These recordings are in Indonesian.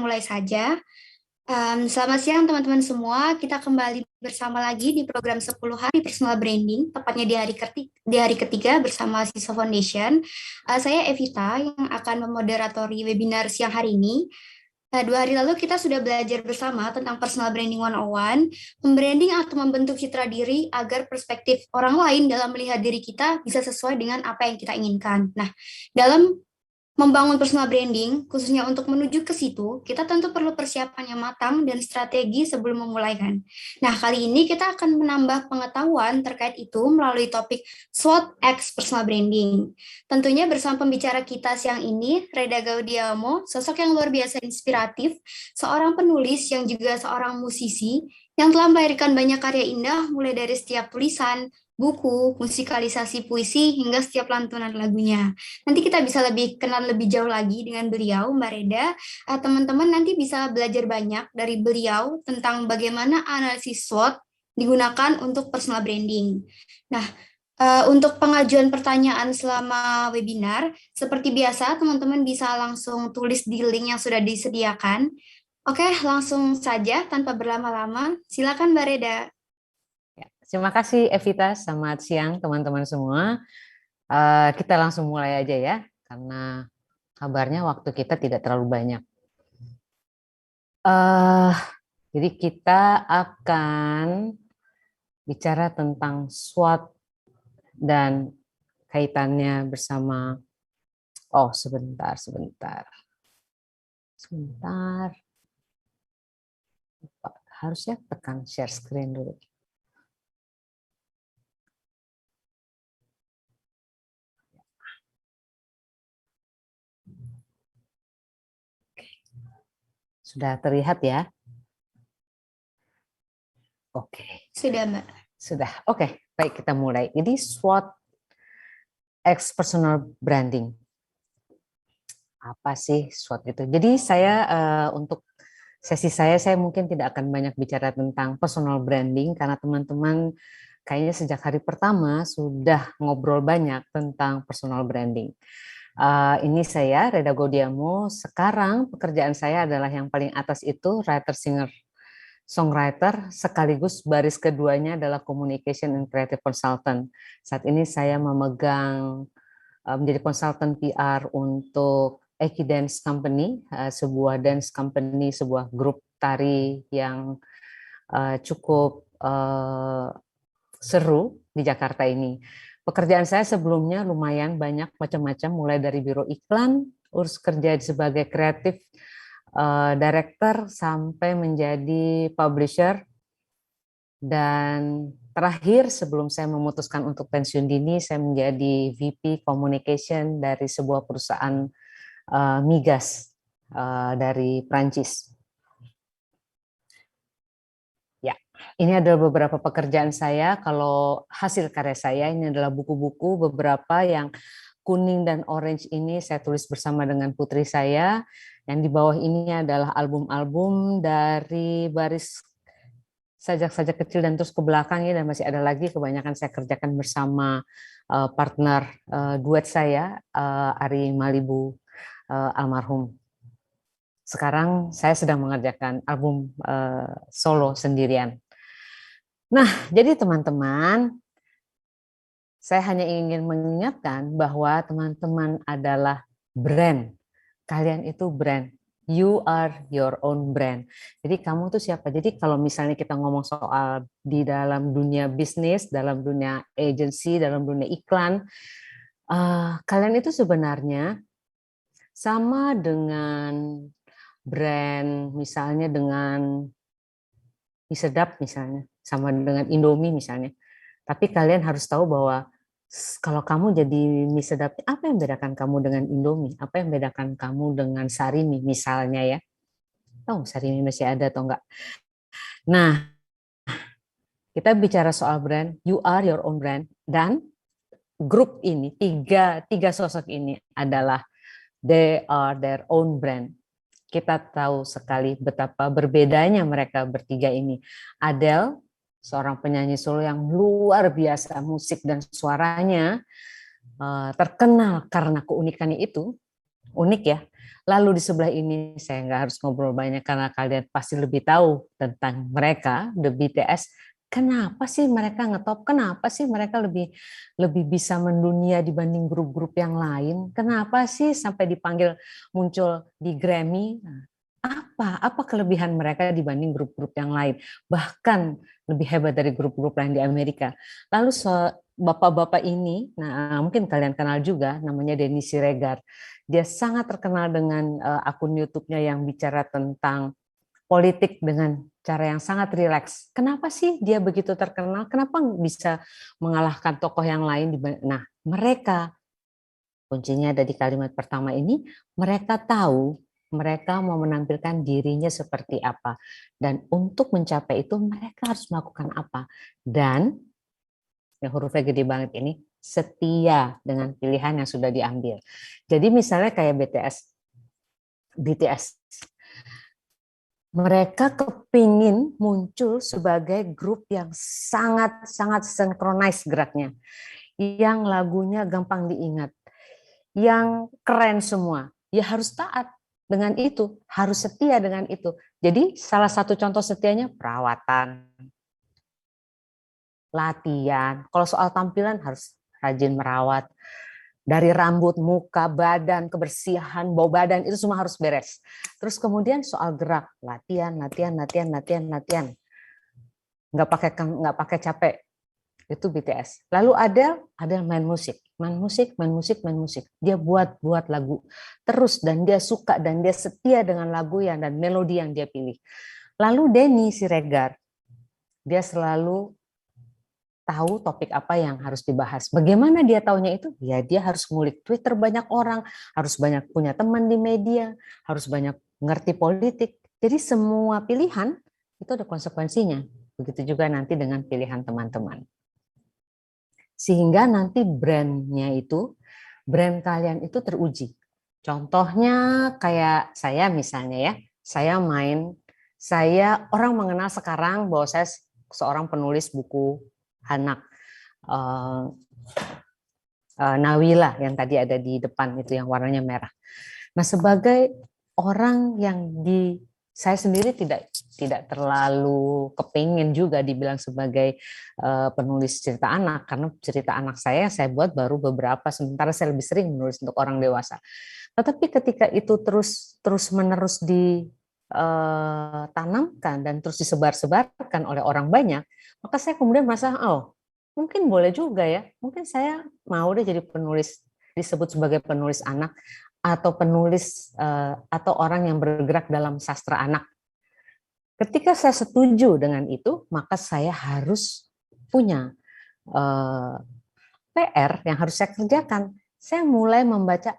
mulai saja. Selamat siang teman-teman semua. Kita kembali bersama lagi di program 10 hari personal branding, tepatnya di hari ketiga bersama Siswa Foundation. Saya Evita yang akan memoderatori webinar siang hari ini. 2 hari lalu kita sudah belajar bersama tentang personal branding 101, membranding atau membentuk citra diri agar perspektif orang lain dalam melihat diri kita bisa sesuai dengan apa yang kita inginkan. Nah, dalam membangun personal branding, khususnya untuk menuju ke situ, kita tentu perlu persiapan yang matang dan strategi sebelum memulai kan. Nah, kali ini kita akan menambah pengetahuan terkait itu melalui topik SWOT X personal branding. Tentunya bersama pembicara kita siang ini, Reda Gaudiamo, sosok yang luar biasa inspiratif, seorang penulis yang juga seorang musisi, yang telah melahirkan banyak karya indah mulai dari setiap tulisan, buku, musikalisasi puisi, hingga setiap lantunan lagunya. Nanti kita bisa lebih kenal lebih jauh lagi dengan beliau, Mbak Reda. Teman-teman nanti bisa belajar banyak dari beliau tentang bagaimana analisis SWOT digunakan untuk personal branding. Nah, untuk pengajuan pertanyaan selama webinar, seperti biasa teman-teman bisa langsung tulis di link yang sudah disediakan. Oke, langsung saja tanpa berlama-lama. Silakan Mbak Reda. Ya, terima kasih Evita, selamat siang teman-teman semua. Kita langsung mulai aja ya, karena kabarnya waktu kita tidak terlalu banyak. Jadi kita akan bicara tentang SWOT dan kaitannya bersama, sebentar. Harusnya tekan share screen dulu. Sudah terlihat ya? Oke. Sudah, Mbak. Sudah. Oke, baik kita mulai. Jadi SWOT X personal branding. Apa sih SWOT itu? Jadi saya untuk sesi saya mungkin tidak akan banyak bicara tentang personal branding karena teman-teman kayaknya sejak hari pertama sudah ngobrol banyak tentang personal branding. Ini saya Reda Gaudiamo. Sekarang pekerjaan saya adalah yang paling atas itu writer, singer, songwriter, sekaligus baris keduanya adalah communication and creative consultant. Saat ini saya memegang menjadi konsultan PR untuk Eki Dance Company, sebuah dance company, sebuah grup tari yang cukup seru di Jakarta ini. Pekerjaan saya sebelumnya lumayan banyak macam-macam, mulai dari biro iklan, urus kerja sebagai kreatif director, sampai menjadi publisher. Dan terakhir sebelum saya memutuskan untuk pensiun dini, saya menjadi VP Communication dari sebuah perusahaan migas dari Prancis. Ya, ini adalah beberapa pekerjaan saya. Kalau hasil karya saya ini adalah buku-buku, beberapa yang kuning dan orange ini saya tulis bersama dengan putri saya. Yang di bawah ini adalah album-album dari baris sajak-sajak kecil dan terus ke belakangnya, dan masih ada lagi kebanyakan saya kerjakan bersama partner duet saya, Ari Malibu almarhum. Sekarang saya sedang mengerjakan album solo sendirian. Nah, jadi teman-teman, saya hanya ingin mengingatkan bahwa teman-teman adalah brand. Kalian itu brand. You are your own brand. Jadi kamu tuh siapa? Jadi kalau misalnya kita ngomong soal di dalam dunia bisnis, dalam dunia agency, dalam dunia iklan, kalian itu sebenarnya sama dengan brand, misalnya dengan mie sedap misalnya, sama dengan Indomie misalnya. Tapi kalian harus tahu bahwa kalau kamu jadi mie sedap, apa yang bedakan kamu dengan Indomie? Apa yang bedakan kamu dengan Sarimi misalnya ya? Tahu Sarimi masih ada atau enggak? Nah, kita bicara soal brand, you are your own brand, dan grup ini, tiga sosok ini adalah they are their own brand. Kita tahu sekali betapa berbedanya mereka bertiga ini. Adele, seorang penyanyi solo yang luar biasa musik dan suaranya terkenal karena keunikannya itu. Unik ya. Lalu di sebelah ini saya nggak harus ngobrol banyak karena kalian pasti lebih tahu tentang mereka, the BTS. Kenapa sih mereka ngetop? Kenapa sih mereka lebih lebih bisa mendunia dibanding grup-grup yang lain? Kenapa sih sampai dipanggil muncul di Grammy? Nah, apa kelebihan mereka dibanding grup-grup yang lain? Bahkan lebih hebat dari grup-grup lain di Amerika. Lalu bapak-bapak ini, nah mungkin kalian kenal juga, namanya Denny Siregar. Dia sangat terkenal dengan akun YouTube-nya yang bicara tentang politik dengan cara yang sangat rileks. Kenapa sih dia begitu terkenal? Kenapa bisa mengalahkan tokoh yang lain? Nah, mereka, kuncinya ada di kalimat pertama ini, mereka tahu mereka mau menampilkan dirinya seperti apa. Dan untuk mencapai itu mereka harus melakukan apa. Dan yang hurufnya gede banget ini, setia dengan pilihan yang sudah diambil. Jadi misalnya kayak BTS, mereka kepingin muncul sebagai grup yang sangat-sangat sinkronis geraknya, yang lagunya gampang diingat, yang keren semua. Ya harus taat dengan itu, harus setia dengan itu. Jadi salah satu contoh setianya perawatan, latihan. Kalau soal tampilan harus rajin merawat. Dari rambut, muka, badan, kebersihan, bau badan, itu semua harus beres. Terus kemudian soal gerak, latihan, latihan, latihan, latihan, latihan. Nggak pakai capek. Itu BTS. Lalu ada main musik, main musik, main musik, main musik. Dia buat lagu terus dan dia suka dan dia setia dengan lagu yang dan melodi yang dia pilih. Lalu Denny Siregar, dia selalu tahu topik apa yang harus dibahas. Bagaimana dia taunya itu? Ya dia harus ngulik Twitter banyak orang, harus banyak punya teman di media, harus banyak ngerti politik. Jadi semua pilihan itu ada konsekuensinya. Begitu juga nanti dengan pilihan teman-teman. Sehingga nanti brand kalian itu teruji. Contohnya kayak saya misalnya ya, saya orang mengenal sekarang bahwa saya seorang penulis buku anak Nawila yang tadi ada di depan itu yang warnanya merah. Nah, sebagai orang yang saya sendiri tidak terlalu kepingin juga dibilang sebagai penulis cerita anak karena cerita anak saya buat baru beberapa, sementara saya lebih sering menulis untuk orang dewasa. Tetapi ketika itu terus menerus ditanamkan dan terus disebar-sebarkan oleh orang banyak, maka saya kemudian merasa mungkin boleh juga ya, mungkin saya mau deh jadi penulis, disebut sebagai penulis anak atau penulis atau orang yang bergerak dalam sastra anak. Ketika saya setuju dengan itu, maka saya harus punya PR yang harus saya kerjakan. Saya mulai membaca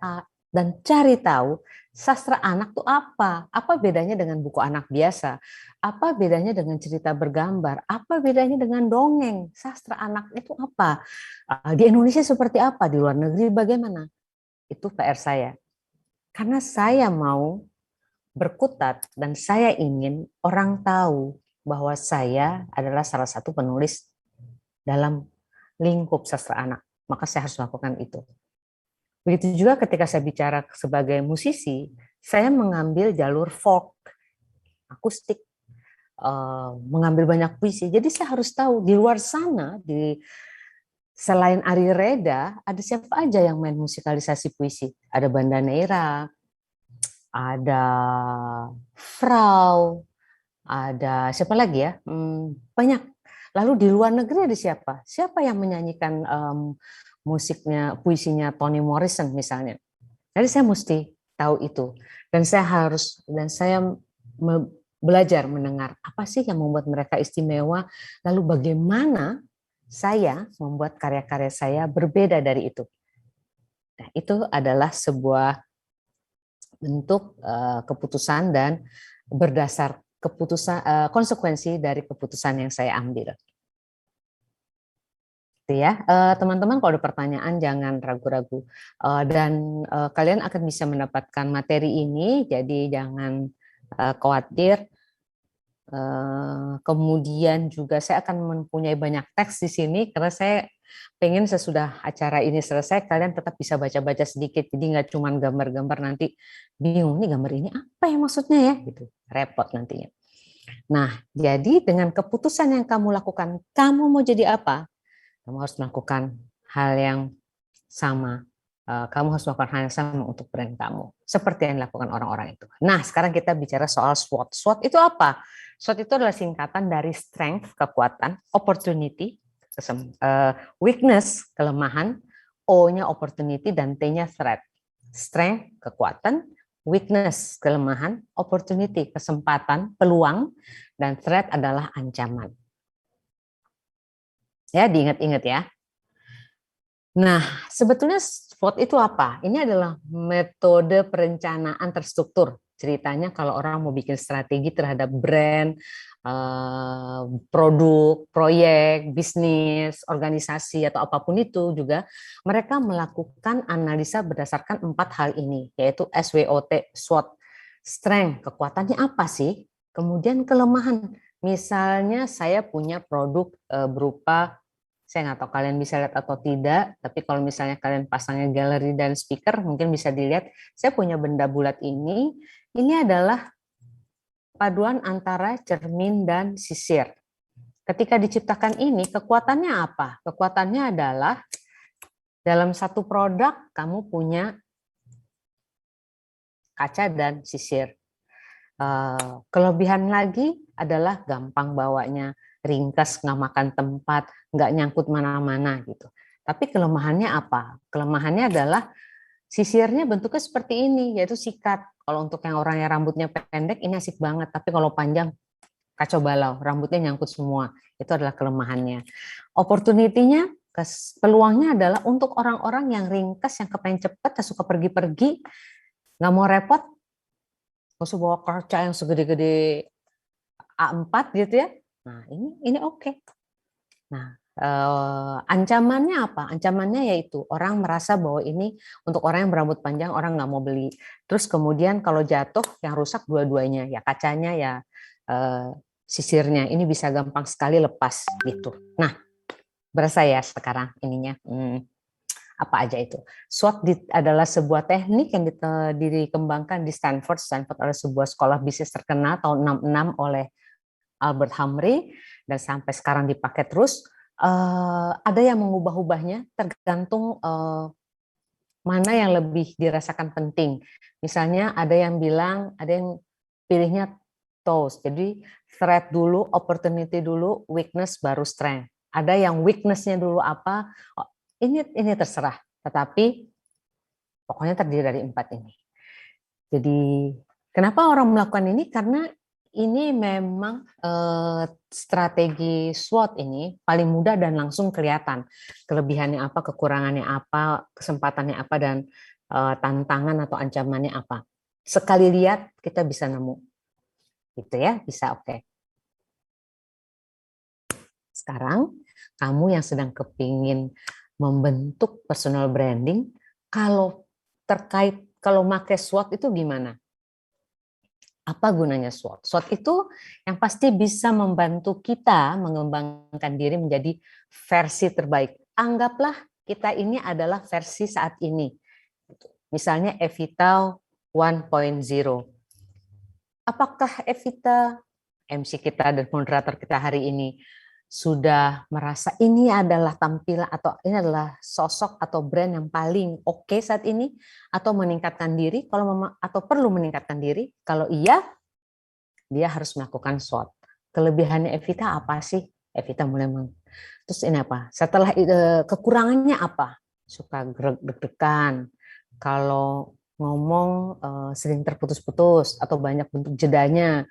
dan cari tahu sastra anak itu apa. Apa bedanya dengan buku anak biasa? Apa bedanya dengan cerita bergambar? Apa bedanya dengan dongeng? Sastra anak itu apa? Di Indonesia seperti apa? Di luar negeri bagaimana? Itu PR saya. Karena saya mau berkutat dan saya ingin orang tahu bahwa saya adalah salah satu penulis dalam lingkup sastra anak. Maka saya harus melakukan itu. Begitu juga ketika saya bicara sebagai musisi, saya mengambil jalur folk, akustik, mengambil banyak puisi. Jadi saya harus tahu di luar sana, selain Ari Reda, ada siapa aja yang main musikalisasi puisi. Ada Banda Neira, ada Frau, ada siapa lagi ya? Banyak. Lalu di luar negeri ada siapa? Siapa yang menyanyikan musiknya, puisinya Toni Morrison misalnya? Jadi saya mesti tahu itu. Dan saya belajar mendengar apa sih yang membuat mereka istimewa, lalu bagaimana saya membuat karya-karya saya berbeda dari itu. Nah, itu adalah sebuah bentuk keputusan dan berdasar konsekuensi dari keputusan yang saya ambil. Ya, teman-teman kalau ada pertanyaan jangan ragu-ragu dan kalian akan bisa mendapatkan materi ini, jadi jangan khawatir. Kemudian juga saya akan mempunyai banyak teks di sini karena saya pengen sesudah acara ini selesai kalian tetap bisa baca-baca sedikit, jadi nggak cuma gambar-gambar nanti bingung nih gambar ini apa ya maksudnya ya gitu, repot nantinya. Nah, jadi dengan keputusan yang kamu lakukan, kamu mau jadi apa? Kamu harus melakukan hal yang sama. Kamu harus melakukan hal yang sama untuk brand kamu. Seperti yang dilakukan orang-orang itu. Nah, sekarang kita bicara soal SWOT. SWOT itu apa? SWOT itu adalah singkatan dari strength, kekuatan, opportunity, weakness, kelemahan, O-nya opportunity, dan T-nya threat. Strength, kekuatan, weakness, kelemahan, opportunity, kesempatan, peluang, dan threat adalah ancaman. Ya, diingat-ingat ya. Nah, sebetulnya SWOT itu apa? Ini adalah metode perencanaan terstruktur. Ceritanya kalau orang mau bikin strategi terhadap brand, produk, proyek, bisnis, organisasi, atau apapun itu juga, mereka melakukan analisa berdasarkan 4 hal ini, yaitu SWOT, SWOT. Strength, kekuatannya apa sih? Kemudian kelemahan. Misalnya saya punya produk berupa, saya nggak tahu kalian bisa lihat atau tidak, tapi kalau misalnya kalian pasangnya galeri dan speaker, mungkin bisa dilihat, saya punya benda bulat ini adalah paduan antara cermin dan sisir. Ketika diciptakan ini, kekuatannya apa? Kekuatannya adalah dalam satu produk, kamu punya kaca dan sisir. Kelebihan lagi adalah gampang bawanya, ringkas, nggak makan tempat, nggak nyangkut mana-mana gitu. Tapi kelemahannya apa? Kelemahannya adalah sisirnya bentuknya seperti ini, yaitu sikat. Kalau untuk yang orang yang rambutnya pendek ini asik banget, tapi kalau panjang kacau balau, rambutnya nyangkut semua. Itu adalah kelemahannya. Opportunity-nya, peluangnya adalah untuk orang-orang yang ringkas, yang kepengen cepet, yang suka pergi-pergi, nggak mau repot, nggak usah bawa kaca yang segede-gede A4 gitu ya. Nah, ini oke. Nah, ancamannya apa? Ancamannya yaitu orang merasa bahwa ini untuk orang yang berambut panjang, orang nggak mau beli. Terus kemudian kalau jatuh, yang rusak dua-duanya, ya kacanya, ya sisirnya. Ini bisa gampang sekali lepas gitu. Nah, berasa ya sekarang ininya. Apa aja itu? SWOT adalah sebuah teknik yang dikembangkan di Stanford. Stanford adalah sebuah sekolah bisnis terkenal tahun 66 oleh Albert Hamri, dan sampai sekarang dipakai terus. Ada yang mengubah-ubahnya tergantung mana yang lebih dirasakan penting. Misalnya ada yang bilang, ada yang pilihnya toast. Jadi threat dulu, opportunity dulu, weakness baru strength. Ada yang weakness-nya dulu apa? Ini terserah. Tetapi pokoknya terdiri dari 4 ini. Jadi kenapa orang melakukan ini? Karena ini memang strategi SWOT ini paling mudah dan langsung kelihatan kelebihannya apa, kekurangannya apa, kesempatannya apa, dan tantangan atau ancamannya apa. Sekali lihat kita bisa nemu, gitu ya, bisa oke. Sekarang kamu yang sedang kepingin membentuk personal branding, kalau pakai SWOT itu gimana? Apa gunanya SWOT? SWOT itu yang pasti bisa membantu kita mengembangkan diri menjadi versi terbaik. Anggaplah kita ini adalah versi saat ini. Misalnya Evita 1.0. Apakah Evita, MC kita dan moderator kita hari ini, sudah merasa ini adalah tampilan atau ini adalah sosok atau brand yang paling oke saat ini, atau meningkatkan diri atau perlu meningkatkan diri? Kalau iya, dia harus melakukan SWOT. Kelebihannya Evita apa sih? Evita mulai terus ini apa? Setelah kekurangannya apa? Suka deg-degan. Kalau ngomong sering terputus-putus atau banyak bentuk jedanya,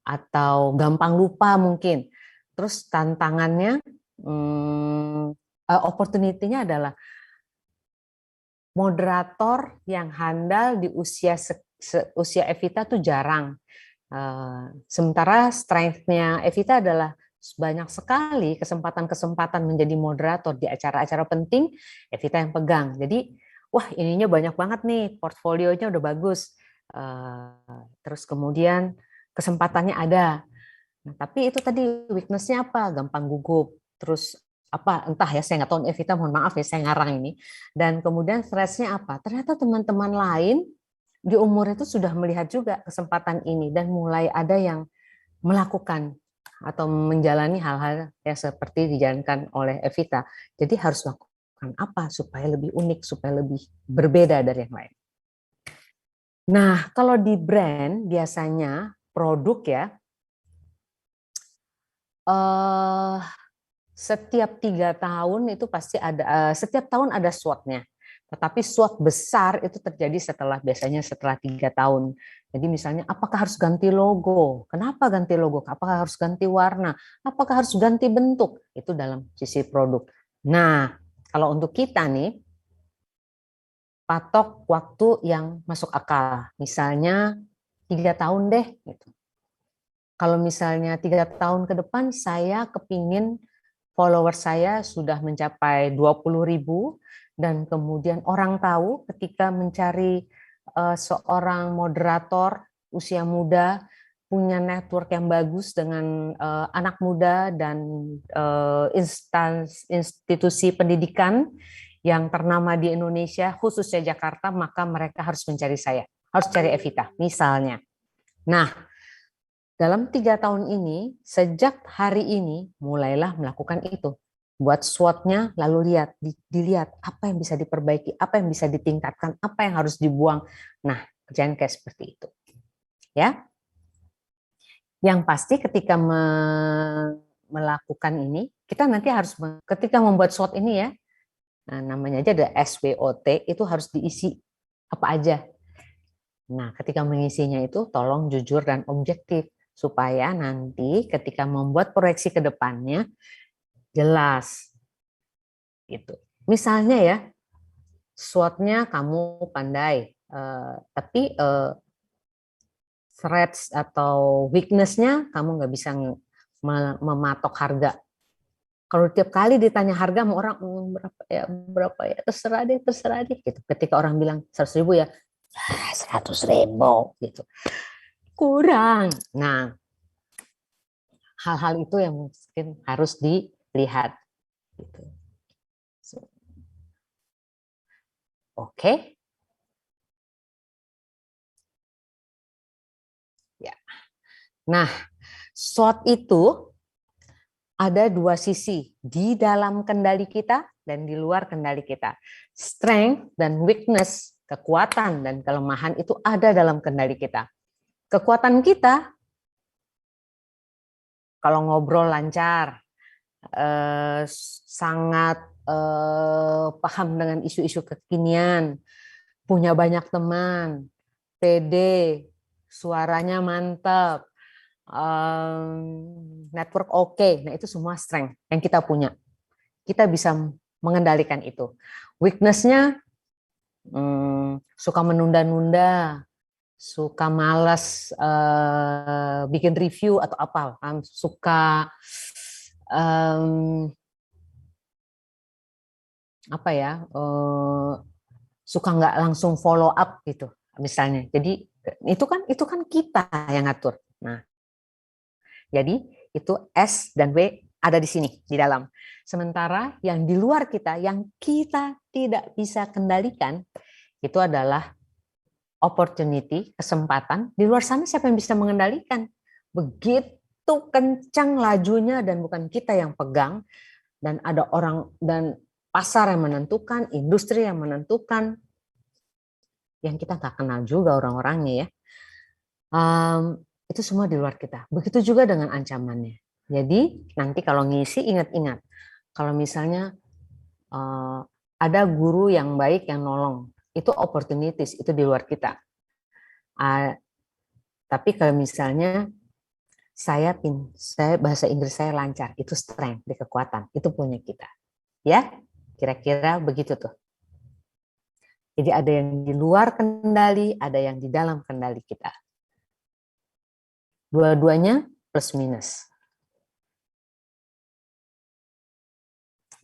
atau gampang lupa mungkin. Terus tantangannya, opportunity-nya adalah moderator yang handal di usia Evita tuh jarang. Sementara strength-nya Evita adalah banyak sekali kesempatan-kesempatan menjadi moderator di acara-acara penting, Evita yang pegang. Jadi, wah ininya banyak banget nih, portfolionya udah bagus. Terus kemudian kesempatannya ada. Nah, tapi itu tadi weakness-nya apa? Gampang gugup. Terus apa entah ya, saya nggak tahu Evita, mohon maaf ya saya ngarang ini. Dan kemudian stresnya apa? Ternyata teman-teman lain di umur itu sudah melihat juga kesempatan ini dan mulai ada yang melakukan atau menjalani hal-hal yang seperti dijalankan oleh Evita. Jadi harus lakukan apa supaya lebih unik, supaya lebih berbeda dari yang lain. Nah, kalau di brand biasanya produk ya, setiap 3 tahun itu pasti ada, setiap tahun ada SWOT-nya. Tetapi SWOT besar itu terjadi biasanya setelah 3 tahun. Jadi misalnya, apakah harus ganti logo? Kenapa ganti logo? Apakah harus ganti warna? Apakah harus ganti bentuk? Itu dalam sisi produk. Nah, kalau untuk kita nih, patok waktu yang masuk akal. Misalnya 3 tahun deh. Gitu. Kalau misalnya 3 tahun ke depan, saya kepingin follower saya sudah mencapai 20.000 dan kemudian orang tahu ketika mencari seorang moderator usia muda punya network yang bagus dengan anak muda dan institusi pendidikan yang ternama di Indonesia, khususnya Jakarta, maka mereka harus mencari saya, harus cari Evita, misalnya. Nah, dalam 3 tahun ini, sejak hari ini, mulailah melakukan itu. Buat SWOT-nya, lalu dilihat apa yang bisa diperbaiki, apa yang bisa ditingkatkan, apa yang harus dibuang. Nah, kerjaan kayak seperti itu. Ya, yang pasti ketika melakukan ini, kita nanti harus, ketika membuat SWOT ini ya, nah, namanya aja ada SWOT, itu harus diisi apa aja. Nah, ketika mengisinya itu, tolong jujur dan objektif supaya nanti ketika membuat proyeksi ke depannya jelas gitu. Misalnya ya, SWOT-nya kamu pandai, tapi threats atau weakness-nya kamu nggak bisa mematok harga. Kalau tiap kali ditanya harga sama orang, berapa ya, terserah deh gitu. Ketika orang bilang 100.000 ya, 100.000 gitu. Kurang. Nah, hal-hal itu yang mungkin harus dilihat. Gitu. Oke. Ya. Nah, SWOT itu ada 2 sisi, di dalam kendali kita dan di luar kendali kita. Strength dan weakness, kekuatan dan kelemahan itu ada dalam kendali kita. Kekuatan kita, kalau ngobrol lancar, sangat paham dengan isu-isu kekinian, punya banyak teman, pede, suaranya mantap, network oke. Nah, itu semua strength yang kita punya. Kita bisa mengendalikan itu. Weakness-nya suka menunda-nunda, suka malas bikin review atau apa, suka apa ya, suka nggak langsung follow up gitu misalnya. Jadi itu kan kita yang ngatur. Nah, jadi itu S dan W ada di sini di dalam. Sementara yang di luar kita, yang kita tidak bisa kendalikan, itu adalah opportunity, kesempatan. Di luar sana siapa yang bisa mengendalikan? Begitu kencang lajunya dan bukan kita yang pegang, dan ada orang dan pasar yang menentukan, industri yang menentukan, yang kita nggak kenal juga orang-orangnya ya. Itu semua di luar kita. Begitu juga dengan ancamannya. Jadi nanti kalau ngisi ingat-ingat, kalau misalnya ada guru yang baik yang nolong, itu opportunities, itu di luar kita. Tapi kalau misalnya saya bahasa Inggris saya lancar, itu strength, di kekuatan, itu punya kita. Ya, kira-kira begitu tuh. Jadi ada yang di luar kendali, ada yang di dalam kendali kita. Dua-duanya plus minus.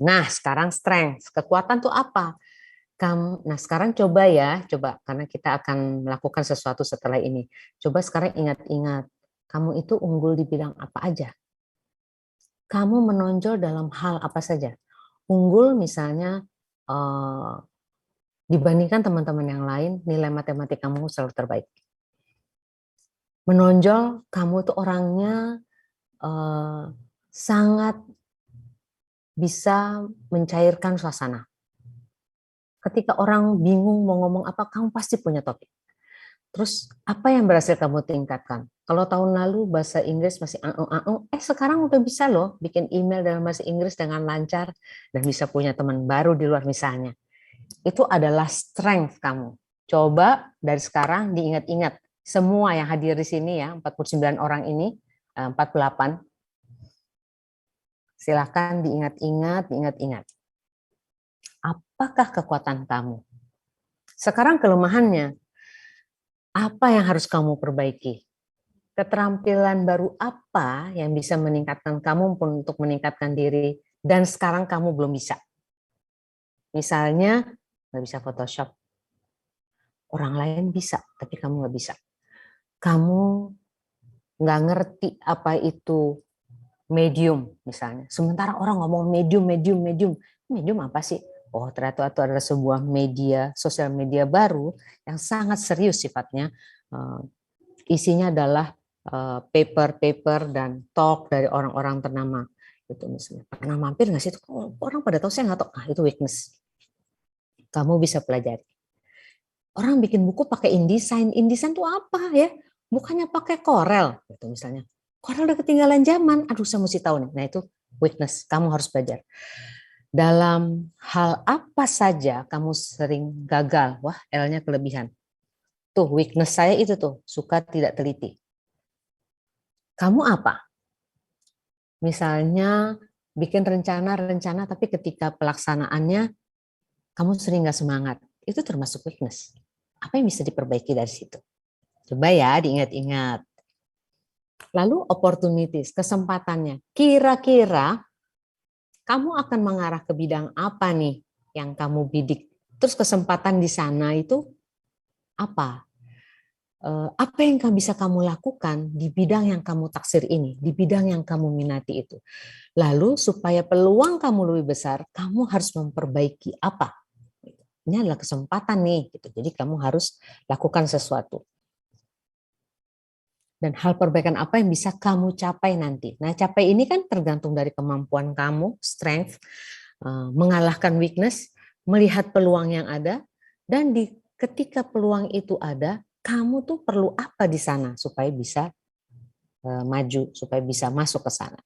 Nah, sekarang strength. Kekuatan tuh apa? Nah, sekarang coba karena kita akan melakukan sesuatu setelah ini. Coba sekarang ingat-ingat, kamu itu unggul di bidang apa aja? kamu menonjol dalam hal apa saja. Unggul misalnya dibandingkan teman-teman yang lain, nilai matematik kamu selalu terbaik. Menonjol, kamu tuh orangnya sangat bisa mencairkan suasana. Ketika orang bingung mau ngomong apa, kamu pasti punya topik. Terus apa yang berhasil kamu tingkatkan? Kalau tahun lalu bahasa Inggris masih sekarang udah bisa loh bikin email dalam bahasa Inggris dengan lancar dan bisa punya teman baru di luar misalnya. Itu adalah strength kamu. Coba dari sekarang diingat-ingat. Semua yang hadir di sini ya, 49 orang ini, 48, silakan diingat-ingat, diingat-ingat. Apakah kekuatan kamu? Sekarang kelemahannya, apa yang harus kamu perbaiki? Keterampilan baru apa yang bisa meningkatkan kamu untuk meningkatkan diri dan sekarang kamu belum bisa? Misalnya, nggak bisa Photoshop. Orang lain bisa, tapi kamu nggak bisa. Kamu nggak ngerti apa itu medium misalnya. Sementara orang ngomong medium, medium, medium. Medium apa sih? Oh, ternyata itu adalah sebuah media, sosial media baru yang sangat serius sifatnya. Isinya adalah paper-paper dan talk dari orang-orang ternama. Itu misalnya. Pernah mampir nggak sih? Orang pada tahu, saya nggak tahu. Ah, itu weakness. Kamu bisa pelajari. Orang bikin buku pakai InDesign. InDesign itu apa ya? Bukannya pakai Corel, gitu misalnya. Corel udah ketinggalan zaman. Aduh, saya mesti tahu nih. Nah, itu weakness. Kamu harus belajar. Dalam hal apa saja kamu sering gagal? Wah, L-nya kelebihan. Tuh, weakness saya itu tuh, suka tidak teliti. Kamu apa? Misalnya, bikin rencana-rencana, tapi ketika pelaksanaannya, kamu sering nggak semangat. Itu termasuk weakness. Apa yang bisa diperbaiki dari situ? Coba ya diingat-ingat. Lalu opportunities, kesempatannya. Kira-kira kamu akan mengarah ke bidang apa nih yang kamu bidik? Terus kesempatan di sana itu apa? Apa yang bisa kamu lakukan di bidang yang kamu taksir ini, di bidang yang kamu minati itu. Lalu supaya peluang kamu lebih besar, kamu harus memperbaiki apa? Ini adalah kesempatan nih, gitu. Jadi kamu harus lakukan sesuatu. Dan hal perbaikan apa yang bisa kamu capai nanti. Nah, capai ini kan tergantung dari kemampuan kamu, strength, mengalahkan weakness, melihat peluang yang ada, dan ketika peluang itu ada, kamu tuh perlu apa di sana supaya bisa maju, supaya bisa masuk ke sana.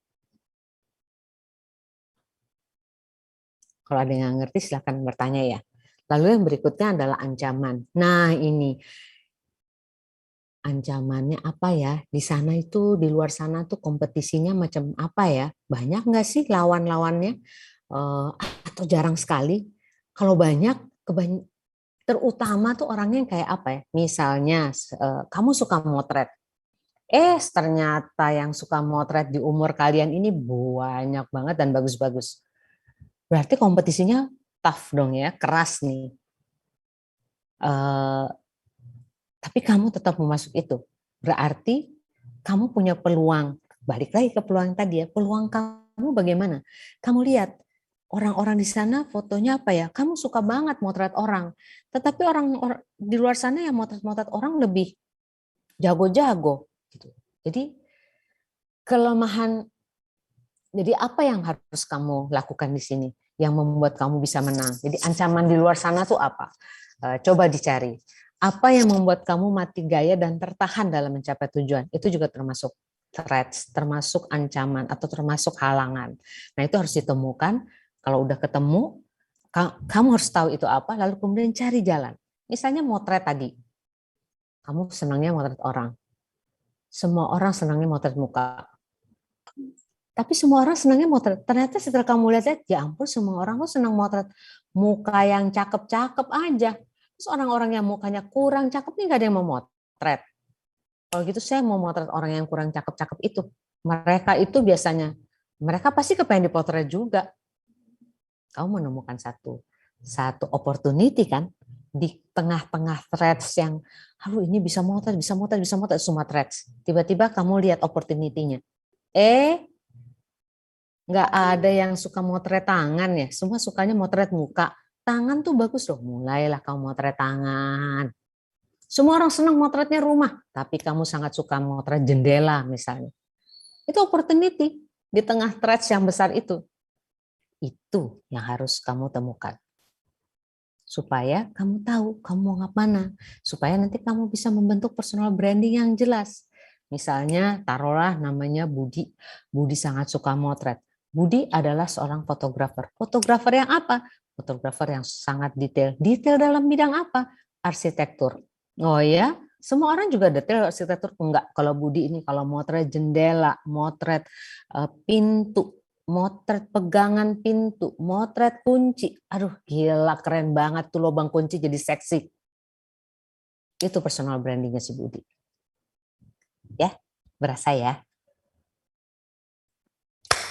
Kalau ada yang ngerti silakan bertanya ya. Lalu yang berikutnya adalah ancaman. Nah, ini ancamannya apa ya? Di sana itu, di luar sana tuh kompetisinya macam apa ya? Banyak nggak sih lawan-lawannya? Atau jarang sekali? Kalau banyak, terutama tuh orangnya yang kayak apa ya? Misalnya, kamu suka motret. Ternyata yang suka motret di umur kalian ini banyak banget dan bagus-bagus. Berarti kompetisinya tough dong ya, keras nih. Tapi kamu tetap mau masuk itu. Berarti kamu punya peluang. Balik lagi ke peluang tadi ya. Peluang kamu bagaimana? Kamu lihat orang-orang di sana fotonya apa ya? Kamu suka banget motret orang. Tetapi orang di luar sana yang motret-motret orang lebih jago-jago. Gitu. Jadi kelemahan. Jadi apa yang harus kamu lakukan di sini yang membuat kamu bisa menang? Jadi ancaman di luar sana tuh apa? Coba dicari. Apa yang membuat kamu mati gaya dan tertahan dalam mencapai tujuan? Itu juga termasuk threats, termasuk ancaman atau termasuk halangan. Nah, itu harus ditemukan. Kalau udah ketemu, kamu harus tahu itu apa, lalu kemudian cari jalan. Misalnya motret tadi. Kamu senangnya motret orang. Semua orang senangnya motret muka. Tapi semua orang senangnya motret. Ternyata setelah kamu lihat, ya ampun semua orang tuh senang motret muka yang cakep-cakep aja. Terus orang-orang yang mukanya kurang cakep nih gak ada yang mau motret. Kalau gitu saya mau motret orang yang kurang cakep-cakep itu. Mereka itu biasanya, mereka pasti kepengen dipotret juga. Kamu menemukan satu opportunity kan di tengah-tengah threads yang, aduh ini bisa motret, semua threads. Tiba-tiba kamu lihat opportunity-nya. Nggak ada yang suka motret tangan ya. Semua sukanya motret muka. Tangan tuh bagus loh. Mulailah kamu motret tangan. Semua orang senang motretnya rumah, tapi kamu sangat suka motret jendela misalnya. Itu opportunity di tengah threats yang besar itu. Itu yang harus kamu temukan. Supaya kamu tahu kamu mau ngapain. Supaya nanti kamu bisa membentuk personal branding yang jelas. Misalnya taruhlah namanya Budi. Budi sangat suka motret. Budi adalah seorang fotografer. Fotografer yang apa? Fotografer yang sangat detail. Detail dalam bidang apa? Arsitektur. Oh ya, semua orang juga detail arsitektur. Enggak, kalau Budi ini kalau motret jendela, motret pintu, motret pegangan pintu, motret kunci. Aduh, gila keren banget tuh lubang kunci jadi seksi. Itu personal brandingnya si Budi. Ya, berasa ya.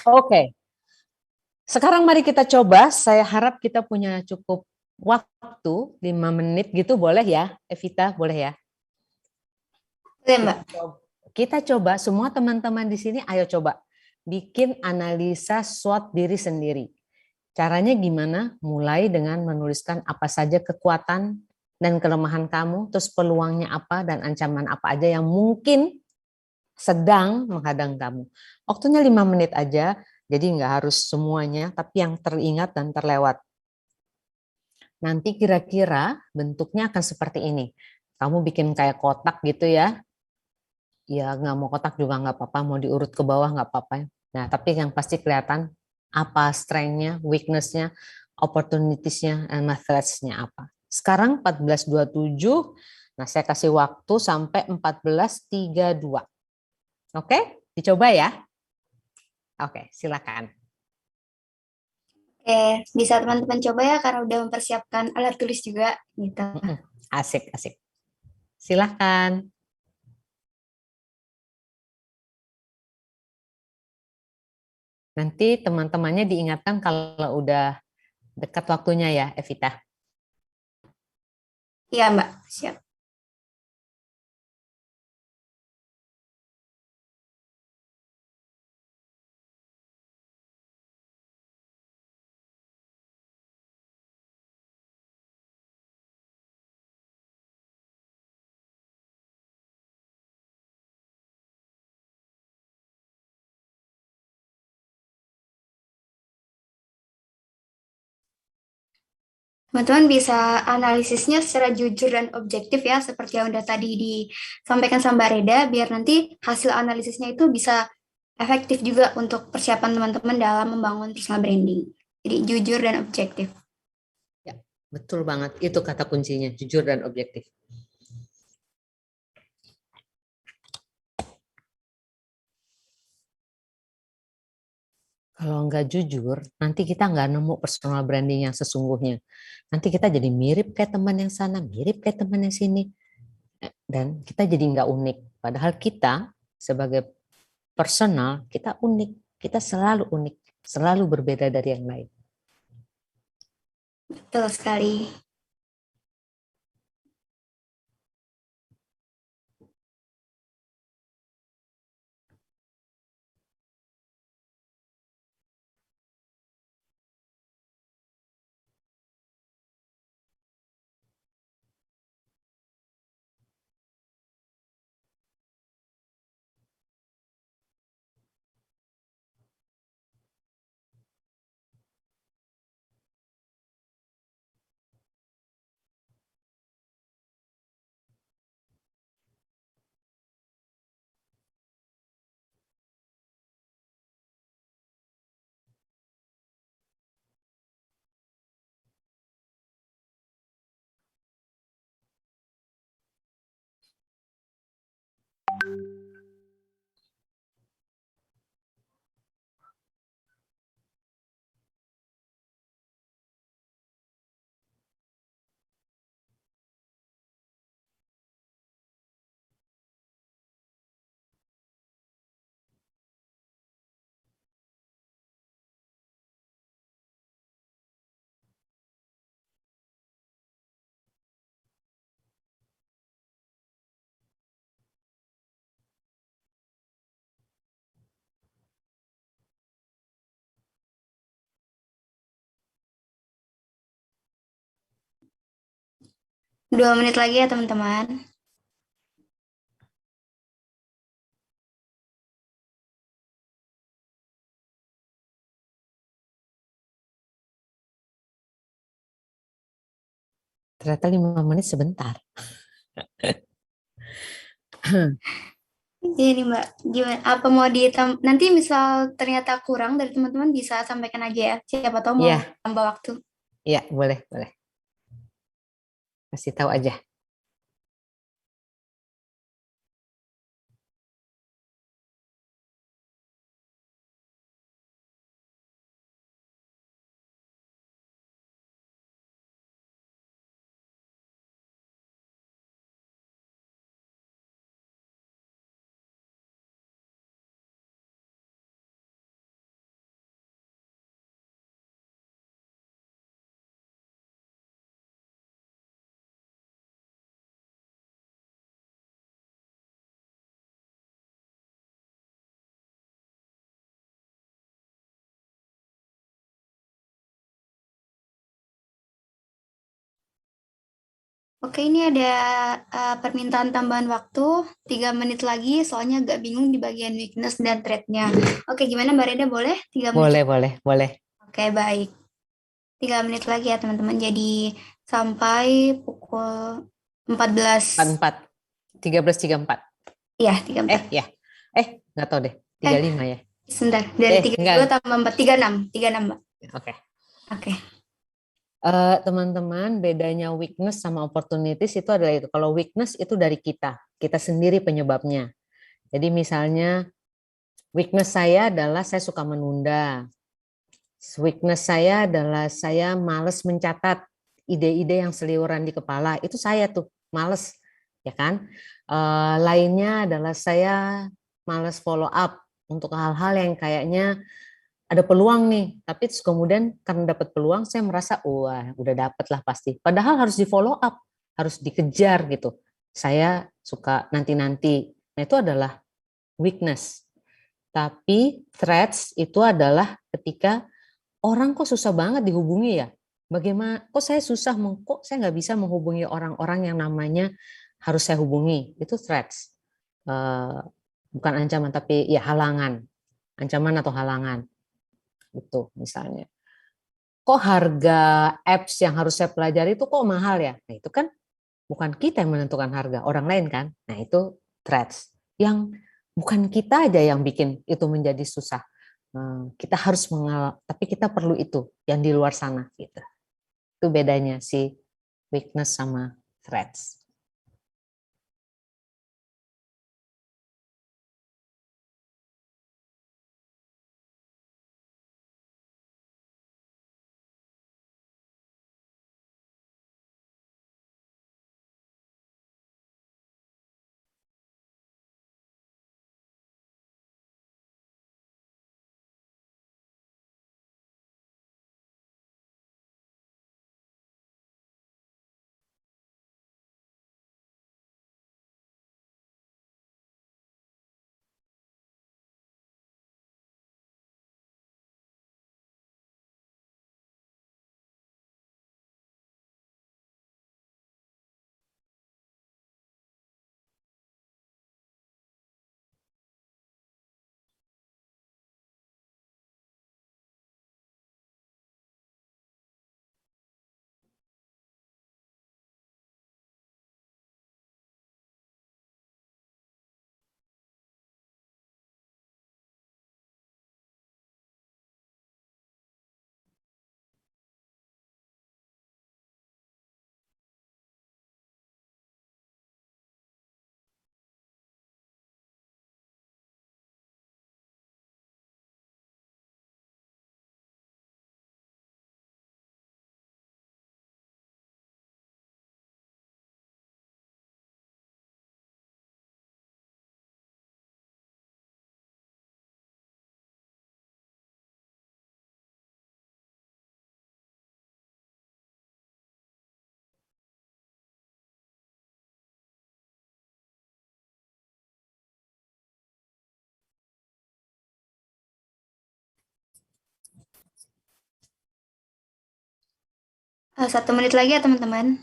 Oke, sekarang mari kita coba. Saya harap kita punya cukup waktu 5 menit gitu, boleh ya, Evita, boleh ya? Oke, Mbak. Kita coba semua teman-teman di sini, ayo coba bikin analisa SWOT diri sendiri. Caranya gimana? Mulai dengan menuliskan apa saja kekuatan dan kelemahan kamu, terus peluangnya apa dan ancaman apa aja yang mungkin sedang menghadang kamu. Waktunya 5 menit aja, jadi nggak harus semuanya, tapi yang teringat dan terlewat. Nanti kira-kira bentuknya akan seperti ini. Kamu bikin kayak kotak gitu ya. Ya nggak mau kotak juga nggak apa-apa, mau diurut ke bawah nggak apa-apa. Nah, tapi yang pasti kelihatan apa strength-nya, weakness-nya, opportunities-nya, and threats-nya apa. Sekarang 14.27, nah saya kasih waktu sampai 14.32. Oke, dicoba ya. Oke, silakan. Oke, bisa teman-teman coba ya karena udah mempersiapkan alat tulis juga gitu. Asik, asik. Silakan. Nanti teman-temannya diingatkan kalau udah dekat waktunya ya, Evita. Iya, Mbak. Siap. Teman-teman bisa analisisnya secara jujur dan objektif ya, seperti yang udah tadi disampaikan sama Mbak Reda, biar nanti hasil analisisnya itu bisa efektif juga untuk persiapan teman-teman dalam membangun personal branding. Jadi jujur dan objektif. Ya, betul banget. Itu kata kuncinya, jujur dan objektif. Kalau nggak jujur, nanti kita nggak nemu personal branding yang sesungguhnya. Nanti kita jadi mirip kayak teman yang sana, mirip kayak teman yang sini. Dan kita jadi nggak unik. Padahal kita sebagai personal, kita unik. Kita selalu unik, selalu berbeda dari yang lain. Betul sekali. 2 menit lagi ya teman-teman. Ternyata 5 menit sebentar. Ini Mbak, gimana? Apa mau nanti misal ternyata kurang dari teman-teman bisa sampaikan aja ya. Siapa tahu mau Iya, tambah waktu. iya, boleh, boleh. Kasih tahu aja. Oke, ini ada permintaan tambahan waktu 3 menit lagi, soalnya agak bingung di bagian weakness dan threat-nya. Oke, gimana Mbak Reda, boleh 3 menit? Boleh, boleh, boleh. Oke, baik. 3 menit lagi ya teman-teman. Jadi sampai pukul 14. 44, 13.34. Ya, 34. Ya. Nggak tahu deh. Eh, 35 ya. sebentar. Dari Enggak. 32 tambah 4, 36. 36, Mbak. Oke. Oke. Teman-teman, bedanya weakness sama opportunities itu adalah itu. Kalau weakness itu dari kita sendiri penyebabnya. Jadi misalnya weakness saya adalah saya suka menunda. Weakness saya adalah saya males mencatat ide-ide yang seliweran di kepala. Itu saya tuh, males, ya kan? Lainnya adalah saya males follow up untuk hal-hal yang kayaknya ada peluang nih, tapi terus kemudian karena dapat peluang saya merasa wah udah dapet lah pasti. Padahal harus di follow up, harus dikejar gitu. Saya suka nanti-nanti. Nah itu adalah weakness. Tapi threats itu adalah ketika orang kok susah banget dihubungi ya. Bagaimana? Kok saya susah? Kok saya nggak bisa menghubungi orang-orang yang namanya harus saya hubungi? Itu threats. Eh, bukan ancaman tapi ya halangan. Ancaman atau halangan. Itu misalnya. Kok harga apps yang harus saya pelajari itu kok mahal ya? Nah itu kan bukan kita yang menentukan harga, orang lain kan? Nah itu threats. Yang bukan kita aja yang bikin itu menjadi susah. Kita harus mengal, tapi kita perlu itu yang di luar sana gitu. Itu bedanya si weakness sama threats. Satu menit lagi ya teman-teman.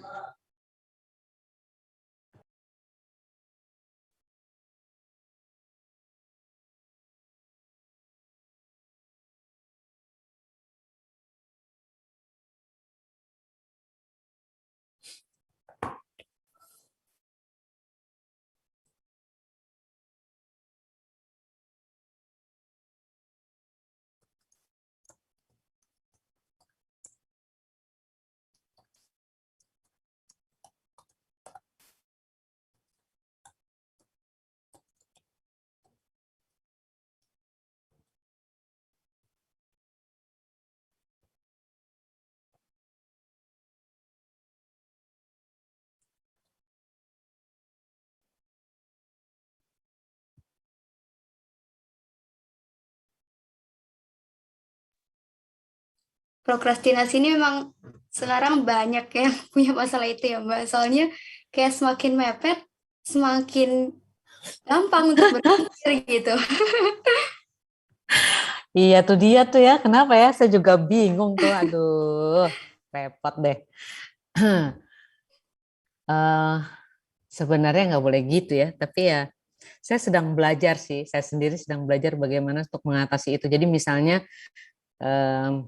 prokrastinasi ini memang sekarang banyak yang punya masalah itu ya Mbak. Soalnya kayak semakin mepet, semakin gampang untuk berpikir gitu. Iya tuh dia tuh ya, kenapa ya? Saya juga bingung tuh, aduh, repot deh. Eh, Sebenarnya nggak boleh gitu ya, tapi ya saya sedang belajar sih, saya sendiri sedang belajar bagaimana untuk mengatasi itu. Jadi misalnya em,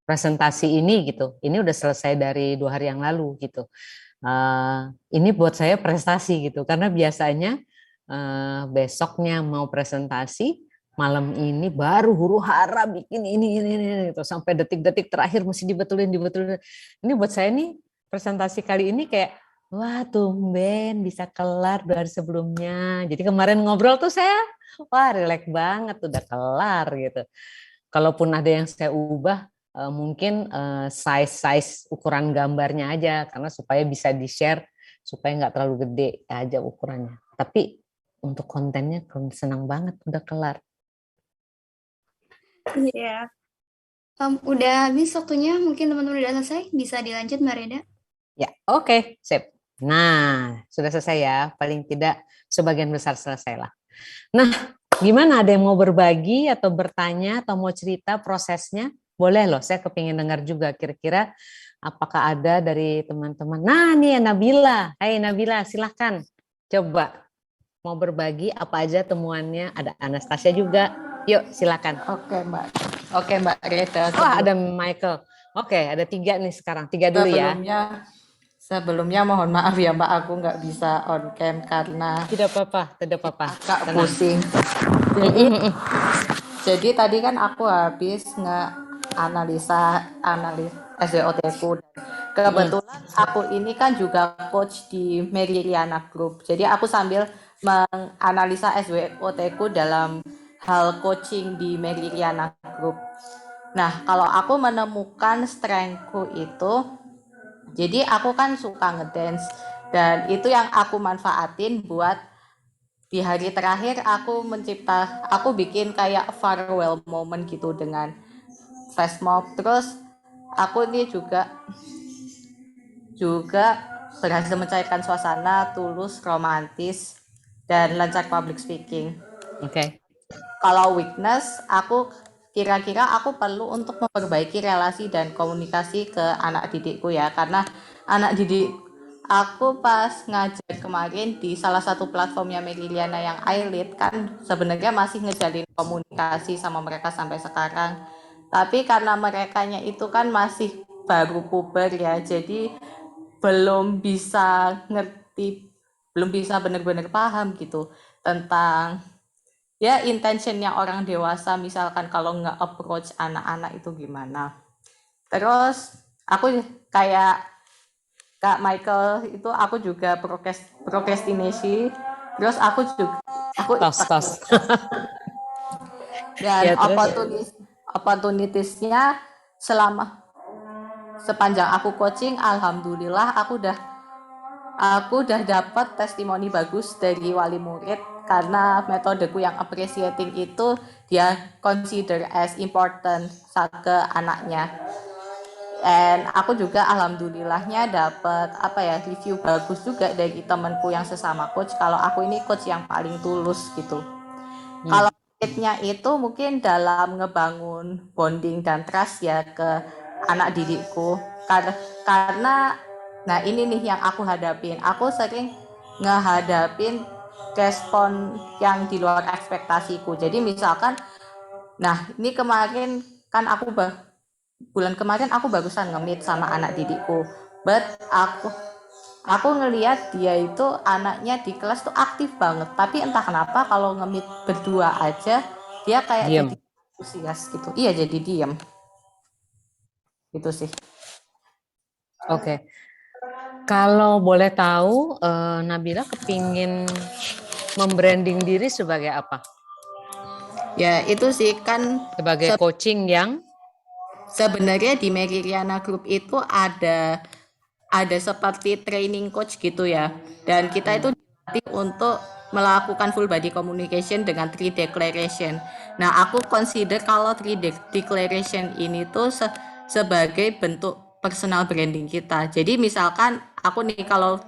presentasi ini gitu, ini udah selesai dari 2 hari yang lalu gitu. Eh, ini buat saya prestasi gitu, karena biasanya besoknya mau presentasi, malam ini baru huru hara bikin ini gitu, sampai detik-detik terakhir mesti dibetulin dibetulin. Ini buat saya nih presentasi kali ini kayak wah tumben bisa kelar 2 hari sebelumnya. Jadi kemarin ngobrol tuh saya wah rileks banget udah kelar gitu. Kalaupun ada yang saya ubah mungkin size ukuran gambarnya aja karena supaya bisa di-share supaya nggak terlalu gede aja ukurannya. Tapi untuk kontennya senang banget udah kelar. Iya. Udah habis waktunya, mungkin teman-teman udah selesai, bisa dilanjut Mbak Reda. Ya, oke, sip. Nah, sudah selesai ya. Paling tidak sebagian besar selesai lah. Nah, gimana? Ada yang mau berbagi atau bertanya atau mau cerita prosesnya? Boleh loh, saya kepingin dengar juga kira-kira apakah ada dari teman-teman. Nah, nih ya Nabila. Hai Nabila, silahkan. Coba mau berbagi apa aja temuannya. Ada Anastasia juga. Yuk, silakan. Oke Mbak Reda. Wah, ada Michael. Oke, ada 3 nih sekarang. 3 dulu ya. Sebelumnya mohon maaf ya Mbak, aku nggak bisa on cam karena Tidak apa-apa, tidak apa-apa. agak Tenang. pusing. Jadi tadi kan aku habis nge-analisa SWOT-ku. Kebetulan aku ini kan juga coach di Meriliana Group. Jadi aku sambil menganalisa SWOT-ku dalam hal coaching di Meriliana Group. Nah, kalau aku menemukan strength-ku itu, jadi aku kan suka ngedance dan itu yang aku manfaatin buat di hari terakhir aku bikin kayak farewell moment gitu dengan flash mob. Terus aku ini juga berhasil mencairkan suasana tulus, romantis, dan lancar public speaking. Oke. Kalau weakness, kira-kira aku perlu untuk memperbaiki relasi dan komunikasi ke anak didikku ya, karena anak didik aku pas ngajar kemarin di salah satu platformnya Meliliana yang I lead kan sebenarnya masih ngejalin komunikasi sama mereka sampai sekarang. Tapi karena merekanya itu kan masih baru puber ya, jadi belum bisa ngerti, belum bisa benar-benar paham gitu tentang ya intentionnya orang dewasa, misalkan kalau nggak approach anak-anak itu gimana. Terus aku kayak Kak Michael itu aku juga procrastination. Terus aku Tos. dan Ya, terus? opportunitiesnya sepanjang aku coaching, alhamdulillah aku udah dapat testimoni bagus dari wali murid karena metodeku yang appreciating itu dia consider as important ke anaknya. Dan aku juga alhamdulillahnya dapat review bagus juga dari temanku yang sesama coach kalau aku ini coach yang paling tulus gitu. Kalau nya itu mungkin dalam ngebangun bonding dan trust ya ke anak didikku karena nah ini nih yang aku hadapin. Aku sering ngehadapin respon yang di luar ekspektasiku. Jadi misalkan nah ini kemarin kan bulan kemarin aku barusan nge-meet sama anak didikku. But aku ngelihat dia itu anaknya di kelas tuh aktif banget, tapi entah kenapa kalau nge-meet berdua aja dia kayak Diam. jadi antusias gitu. Iya, jadi diam. Gitu sih. Oke. Kalau boleh tahu, Nabila kepingin membranding diri sebagai apa? Ya, itu sih kan Sebagai coaching yang sebenarnya di Meriliana Group itu ada seperti training coach gitu ya. Dan kita itu dilatih untuk melakukan full body communication dengan 3 declaration. Nah, aku consider kalau 3 declaration ini tuh sebagai bentuk personal branding kita. Jadi misalkan aku nih kalau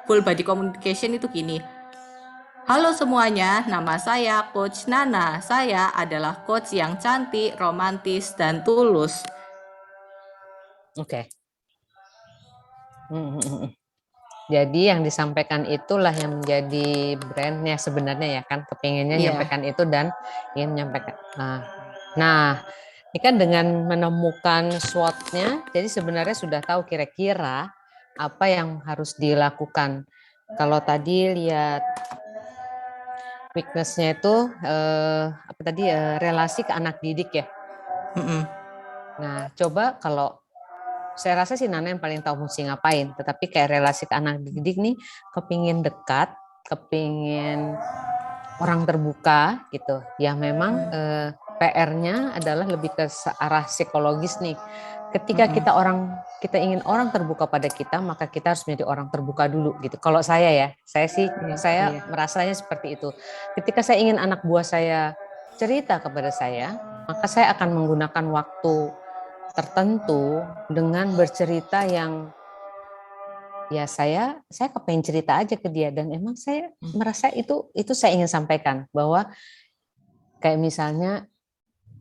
full body communication itu gini. Halo semuanya, nama saya Coach Nana. Saya adalah coach yang cantik, romantis, dan tulus. Oke. Jadi yang disampaikan itulah yang menjadi brandnya sebenarnya ya kan, kepinginnya menyampaikan itu dan ingin menyampaikan. Nah, ini kan dengan menemukan SWOT-nya, jadi sebenarnya sudah tahu kira-kira apa yang harus dilakukan. Kalau tadi lihat weakness-nya itu apa tadi relasi ke anak didik ya. Nah, coba kalau saya rasa sih Nana yang paling tahu mesti ngapain, tetapi kayak relasi ke anak didik nih kepingin dekat, kepingin orang terbuka gitu. Ya memang PR-nya adalah lebih ke arah psikologis nih. Ketika kita ingin orang terbuka pada kita, maka kita harus menjadi orang terbuka dulu gitu. Kalau saya ya, saya merasanya seperti itu. Ketika saya ingin anak buah saya cerita kepada saya, maka saya akan menggunakan waktu tertentu dengan bercerita yang ya saya kepengen cerita aja ke dia dan emang saya merasa itu saya ingin sampaikan bahwa kayak misalnya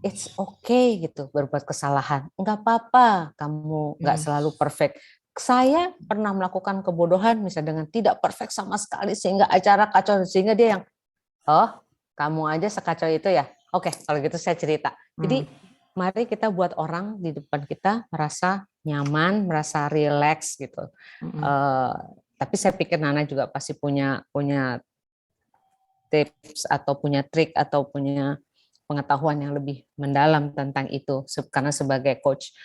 it's okay gitu berbuat kesalahan, nggak apa-apa kamu nggak selalu perfect. Saya pernah melakukan kebodohan misalnya dengan tidak perfect sama sekali sehingga acara kacau, sehingga dia yang kamu aja sekacau itu ya, oke kalau gitu saya cerita. Jadi mari kita buat orang di depan kita merasa nyaman, merasa rileks gitu. Tapi saya pikir Nana juga pasti punya tips atau punya trik atau punya pengetahuan yang lebih mendalam tentang itu karena sebagai coach.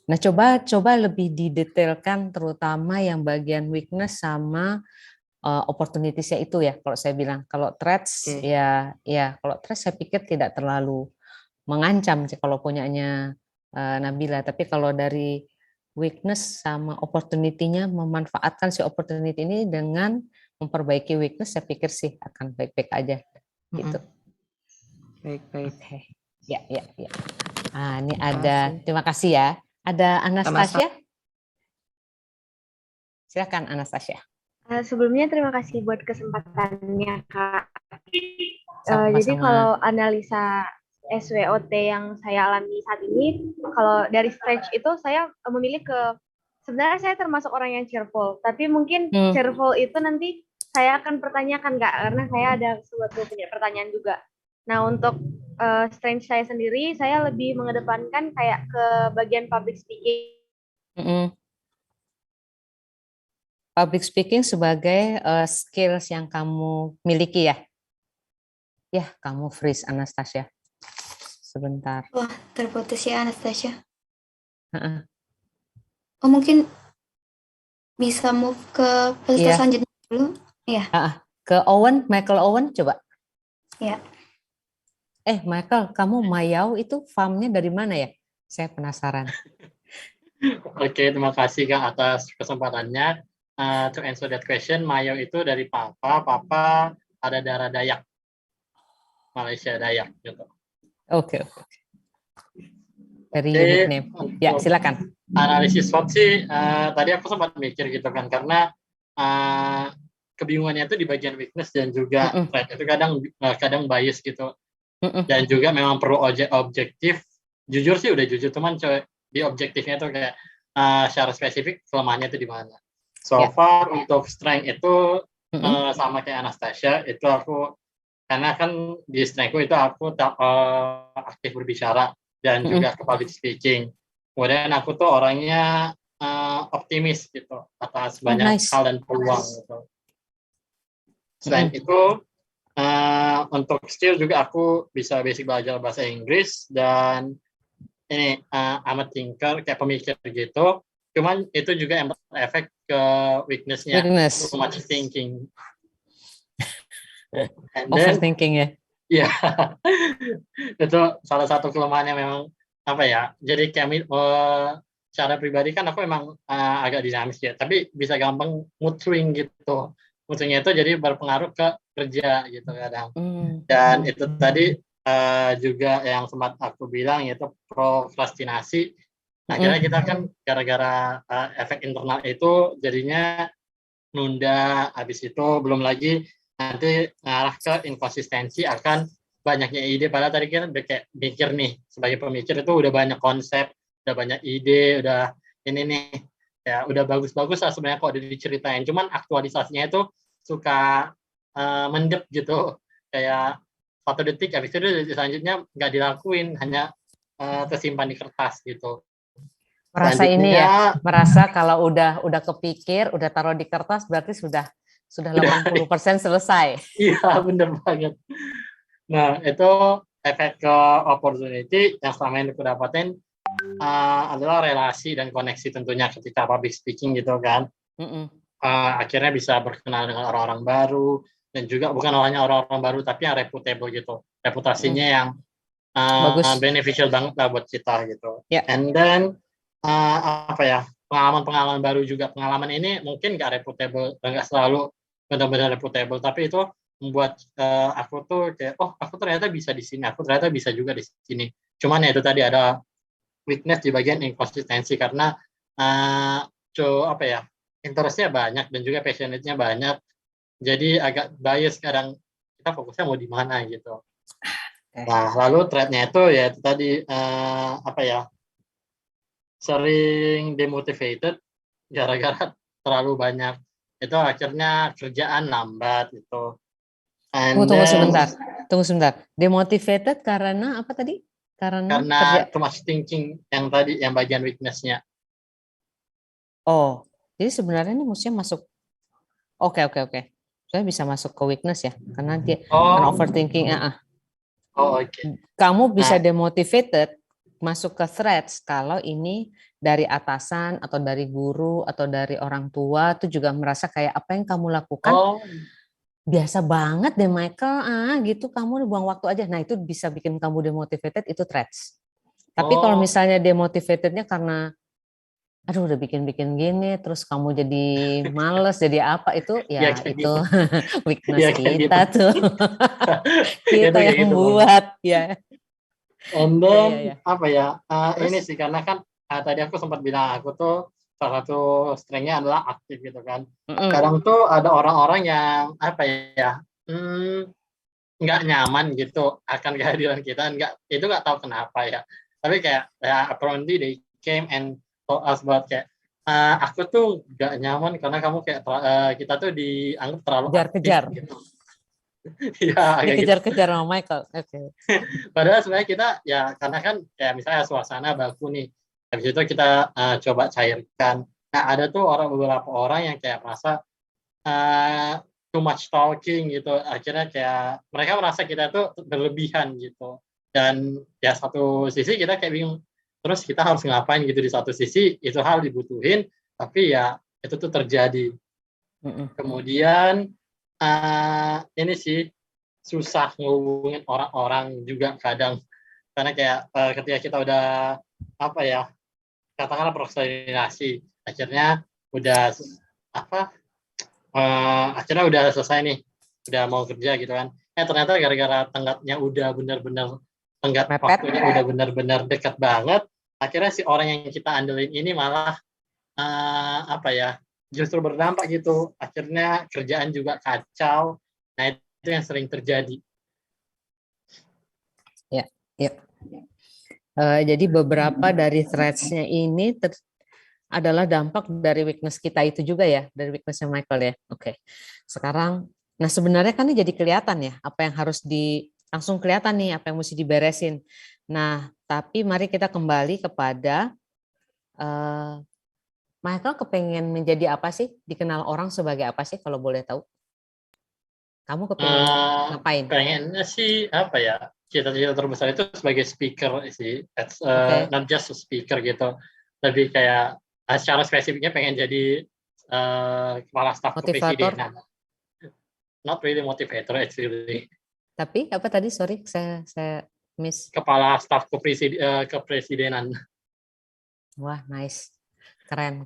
Nah coba lebih didetailkan terutama yang bagian weakness sama opportunities-nya itu ya. Kalau saya bilang kalau threats ya kalau threats saya pikir tidak terlalu mengancam sih kalau punyanya Nabila. Tapi kalau dari weakness sama opportunity-nya memanfaatkan si opportunity ini dengan memperbaiki weakness, saya pikir sih akan baik-baik aja gitu. Baik. Oke. Ya. Ini ada, terima kasih ya. Ada Anastasia. Silakan Anastasia. Sebelumnya terima kasih buat kesempatannya Kak. Sama-sama. Jadi kalau analisa SWOT yang saya alami saat ini, kalau dari stretch itu saya memilih sebenarnya saya termasuk orang yang cheerful, tapi mungkin cheerful itu nanti saya akan pertanyakan Kak, karena saya ada suatu punya pertanyaan juga. Nah untuk strength saya sendiri, saya lebih mengedepankan kayak ke bagian public speaking. Public speaking sebagai skills yang kamu miliki ya? Ya, kamu freeze Anastasia. Sebentar. Wah, terputus ya Anastasia. Oh, mungkin bisa move ke peserta selanjutnya dulu. Iya. Ke Michael Owen coba. Ya. Michael, kamu Mayau itu farmnya dari mana ya? Saya penasaran. Oke, terima kasih Kang atas kesempatannya. To answer that question, Mayau itu dari Papa ada darah Dayak. Malaysia Dayak gitu. Oke. Dari unique name. Ya, silakan. Analisis SWOT sih tadi aku sempat mikir gitu kan karena kebingungannya itu di bagian weakness dan juga threat itu kadang bias gitu. Dan juga memang perlu objektif. Jujur sih udah jujur teman di objektifnya itu kayak secara spesifik kelemahannya itu di mana. So far untuk strength itu sama kayak Anastasia itu aku karena kan di strengthku itu aku aktif berbicara dan juga ke public speaking. Kemudian aku tuh orangnya optimis gitu atas banyak hal dan peluang gitu. Selain itu untuk skill juga aku bisa basic belajar bahasa Inggris dan ini I'm a thinker kayak pemikir gitu. Cuman itu juga yang berefek ke weakness-nya, too much thinking. Overthinking ya. Iya. Itu salah satu kelemahannya memang apa ya? Jadi kayak secara pribadi kan aku memang agak dinamis ya, tapi bisa gampang mood swing gitu. musuhnya itu jadi berpengaruh ke kerja gitu kadang. Dan itu tadi juga yang sempat aku bilang yaitu prokrastinasi. Akhirnya kita kan gara-gara efek internal itu jadinya nunda, habis itu belum lagi nanti ngarah ke inkonsistensi akan banyaknya ide. Padahal tadi kan udah kayak mikir nih, sebagai pemikir itu udah banyak konsep, udah banyak ide, udah ini nih, ya udah bagus-bagus lah sebenarnya kok udah diceritain. Cuman aktualisasinya itu suka mendep gitu, kayak 1 detik, habis itu selanjutnya nggak dilakuin, hanya tersimpan di kertas gitu. Merasa ini ya, merasa kalau udah kepikir, udah taruh di kertas berarti sudah 80% selesai. Iya, bener banget. Nah, itu efek ke opportunity yang selama ini aku dapatin adalah relasi dan koneksi tentunya ketika public speaking gitu kan. Akhirnya bisa berkenal dengan orang-orang baru, dan juga bukan hanya orang-orang baru tapi yang reputable gitu. Reputasinya yang beneficial banget lah buat kita gitu. And then apa ya, pengalaman-pengalaman baru juga. Pengalaman ini mungkin nggak reputable, nggak selalu benar-benar reputable, tapi itu membuat aku tuh kayak, oh aku ternyata bisa di sini, aku ternyata bisa juga di sini. Cuman ya itu tadi ada weakness di bagian inkonsistensi, karena apa ya, interestnya banyak dan juga passionate-nya banyak, jadi agak bias kadang, kita fokusnya mau di mana gitu. Nah, lalu threat-nya itu ya itu tadi apa ya, sering demotivated gara-gara terlalu banyak, itu akhirnya kerjaan lambat gitu. Tunggu sebentar. Demotivated karena apa tadi? Karena too much thinking yang tadi, yang bagian weakness-nya. Oh, jadi sebenarnya ini maksudnya masuk. Oke. Saya bisa masuk ke weakness ya, karena dia karena overthinking. Oke. Kamu bisa demotivated masuk ke threats kalau ini dari atasan atau dari guru atau dari orang tua tuh juga merasa kayak apa yang kamu lakukan biasa banget deh Michael, gitu kamu buang waktu aja. Nah itu bisa bikin kamu demotivated, itu threats. Tapi kalau misalnya demotivatednya karena aduh udah bikin gini terus kamu jadi males jadi apa, itu ya itu gitu. Weakness kita gitu. Tuh kita yang gitu buat ya. And then apa ya, ini sih karena kan tadi aku sempat bilang aku tuh salah satu strength-nya adalah aktif gitu kan. Kadang tuh ada orang-orang yang apa ya, nggak nyaman gitu akan kehadiran kita, itu nggak tahu kenapa ya. Tapi kayak ya apparently they came and told us about kayak aku tuh nggak nyaman karena kamu kayak kita tuh dianggap terlalu kejar-kejar gitu. Ya, dikejar-kejar sama Michael. Padahal sebenarnya kita ya karena kan kayak misalnya suasana baku nih, habis itu kita coba cairkan. Nah ada tuh beberapa orang yang kayak merasa too much talking gitu, akhirnya kayak mereka merasa kita tuh berlebihan gitu. Dan ya satu sisi kita kayak bingung, terus kita harus ngapain gitu. Di satu sisi itu hal dibutuhin, tapi ya itu tuh terjadi. Kemudian ini sih susah ngehubungin orang-orang juga kadang, karena kayak ketika kita udah apa ya, katakanlah prokrastinasi, akhirnya udah akhirnya udah selesai nih, udah mau kerja gitu kan, ternyata gara-gara tenggatnya udah benar-benar tenggat waktunya udah benar-benar dekat banget, akhirnya si orang yang kita andelin ini malah apa ya, justru berdampak gitu, akhirnya kerjaan juga kacau. Nah itu yang sering terjadi. Ya. Jadi beberapa dari threats-nya ini adalah dampak dari weakness kita itu juga ya, dari weakness-nya Michael ya. Oke. Sekarang, nah sebenarnya kan ini jadi kelihatan ya, apa yang harus langsung kelihatan nih, apa yang mesti diberesin. Nah, tapi mari kita kembali kepada Michael kepengen menjadi apa sih? Dikenal orang sebagai apa sih kalau boleh tahu? Kamu kepengen ngapain? Pengennya sih apa ya? Cita-cita terbesar itu sebagai speaker sih. Not just a speaker gitu. Lebih kayak secara spesifiknya pengen jadi kepala staf kepresidenan. Not really motivator actually. Tapi apa tadi? Sorry, saya miss. Kepala staf kepresidenan. Wah, nice. Keren.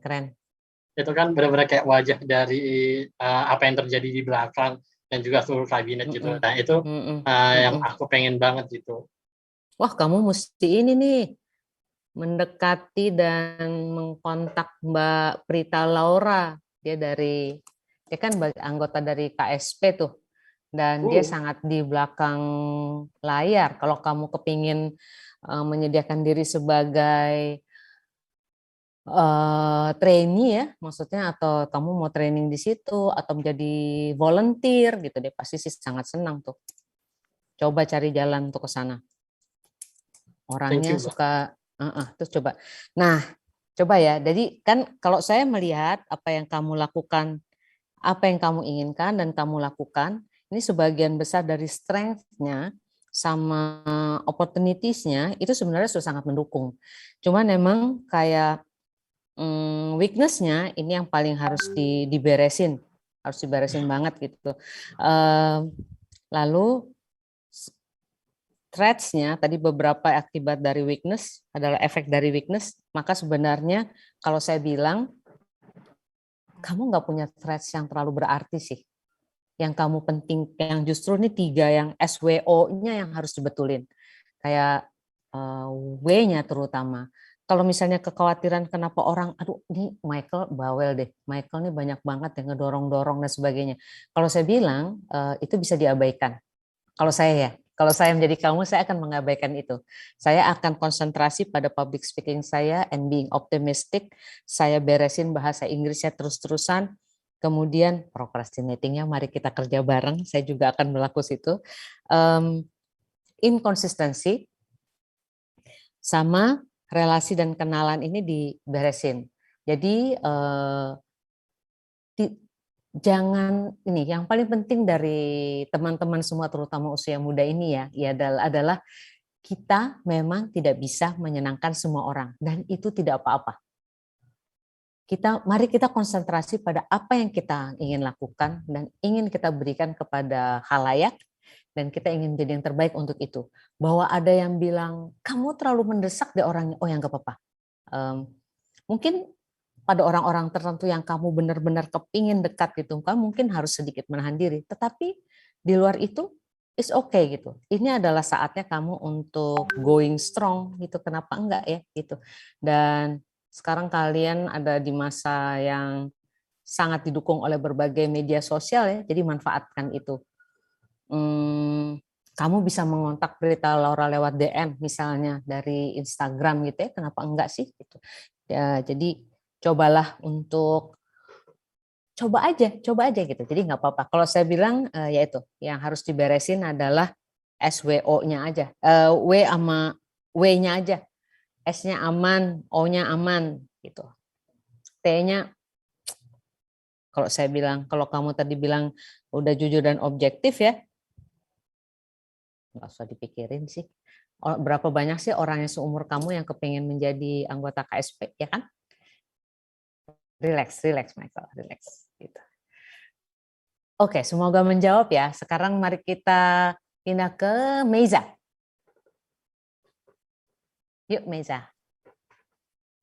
itu kan benar-benar kayak wajah dari apa yang terjadi di belakang dan juga seluruh kabinet gitu. Nah itu yang aku pengen banget gitu. Wah, kamu mesti ini nih mendekati dan mengkontak Mbak Prita Laura. Dia kan anggota dari KSP tuh, dan dia sangat di belakang layar. Kalau kamu kepingin menyediakan diri sebagai trainee ya, maksudnya, atau kamu mau training di situ atau menjadi volunteer gitu, dia pasti sih sangat senang tuh. Coba cari jalan untuk ke sana. Orangnya suka terus coba. Nah, coba ya. Jadi kan kalau saya melihat apa yang kamu lakukan, apa yang kamu inginkan dan kamu lakukan, ini sebagian besar dari strength-nya sama opportunities-nya itu sebenarnya sudah sangat mendukung. Cuman memang kayak weakness-nya ini yang paling harus diberesin banget gitu. Lalu threats-nya tadi beberapa akibat dari weakness adalah efek dari weakness, maka sebenarnya kalau saya bilang kamu nggak punya threats yang terlalu berarti sih. Yang kamu penting, yang justru ini 3 yang SWO-nya yang harus dibetulin. Kayak W-nya terutama. Kalau misalnya kekhawatiran kenapa orang, aduh ini Michael bawel deh, Michael ini banyak banget yang ngedorong-dorong dan sebagainya. Kalau saya bilang itu bisa diabaikan. Kalau saya menjadi kamu, saya akan mengabaikan itu. Saya akan konsentrasi pada public speaking saya and being optimistic. Saya beresin bahasa Inggrisnya terus-terusan. Kemudian procrastinating-nya mari kita kerja bareng. Saya juga akan melakukan itu. Inkonsistensi sama relasi dan kenalan ini diberesin. Jadi jangan ini, yang paling penting dari teman-teman semua terutama usia muda ini ya adalah kita memang tidak bisa menyenangkan semua orang dan itu tidak apa-apa. Mari kita konsentrasi pada apa yang kita ingin lakukan dan ingin kita berikan kepada khalayak dan kita ingin menjadi yang terbaik untuk itu. Bahwa ada yang bilang kamu terlalu mendesak deh orangnya, oh ya nggak apa-apa. Mungkin pada orang-orang tertentu yang kamu benar-benar kepingin dekat gitu, kamu mungkin harus sedikit menahan diri. Tetapi di luar itu, it's okay gitu. Ini adalah saatnya kamu untuk going strong gitu. Kenapa enggak ya gitu. Dan sekarang kalian ada di masa yang sangat didukung oleh berbagai media sosial ya, jadi manfaatkan itu. Kamu bisa mengontak Prita Laura lewat DM misalnya dari Instagram gitu ya, kenapa enggak sih gitu. Ya, jadi cobalah untuk coba aja gitu. Jadi nggak apa-apa. Kalau saya bilang ya itu yang harus diberesin adalah SWO-nya aja, W sama W-nya aja. S-nya aman, O-nya aman gitu. T-nya kalau saya bilang, kalau kamu tadi bilang udah jujur dan objektif ya, nggak usah dipikirin sih. Berapa banyak sih orang yang seumur kamu yang kepengen menjadi anggota KSP, ya kan? Relax Michael, relax. Gitu. Oke, semoga menjawab ya. Sekarang mari kita pindah ke Meiza. Yuk Meiza.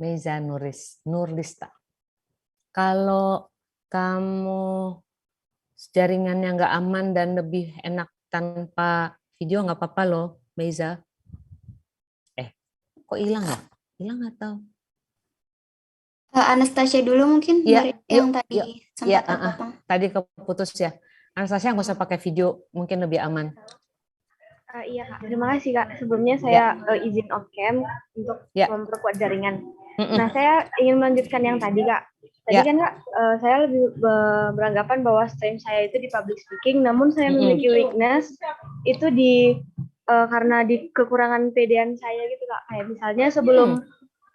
Meiza Nurlista. Kalau kamu jaringannya nggak aman dan lebih enak tanpa video nggak apa-apa loh, Meiza. Kok hilang ya? Hilang atau? Anastasia dulu mungkin ya, yang tadi sempat terpotong. Tadi keputus ya. Anastasia nggak usah pakai video, mungkin lebih aman. Iya Kak, terima kasih Kak. Sebelumnya saya izin off cam untuk memperkuat jaringan. Nah, saya ingin melanjutkan yang tadi Kak. Tadi kan Kak, saya lebih beranggapan bahwa strength saya itu di public speaking, namun saya memiliki weakness itu karena di kekurangan pedean saya gitu Kak. Kayak misalnya sebelum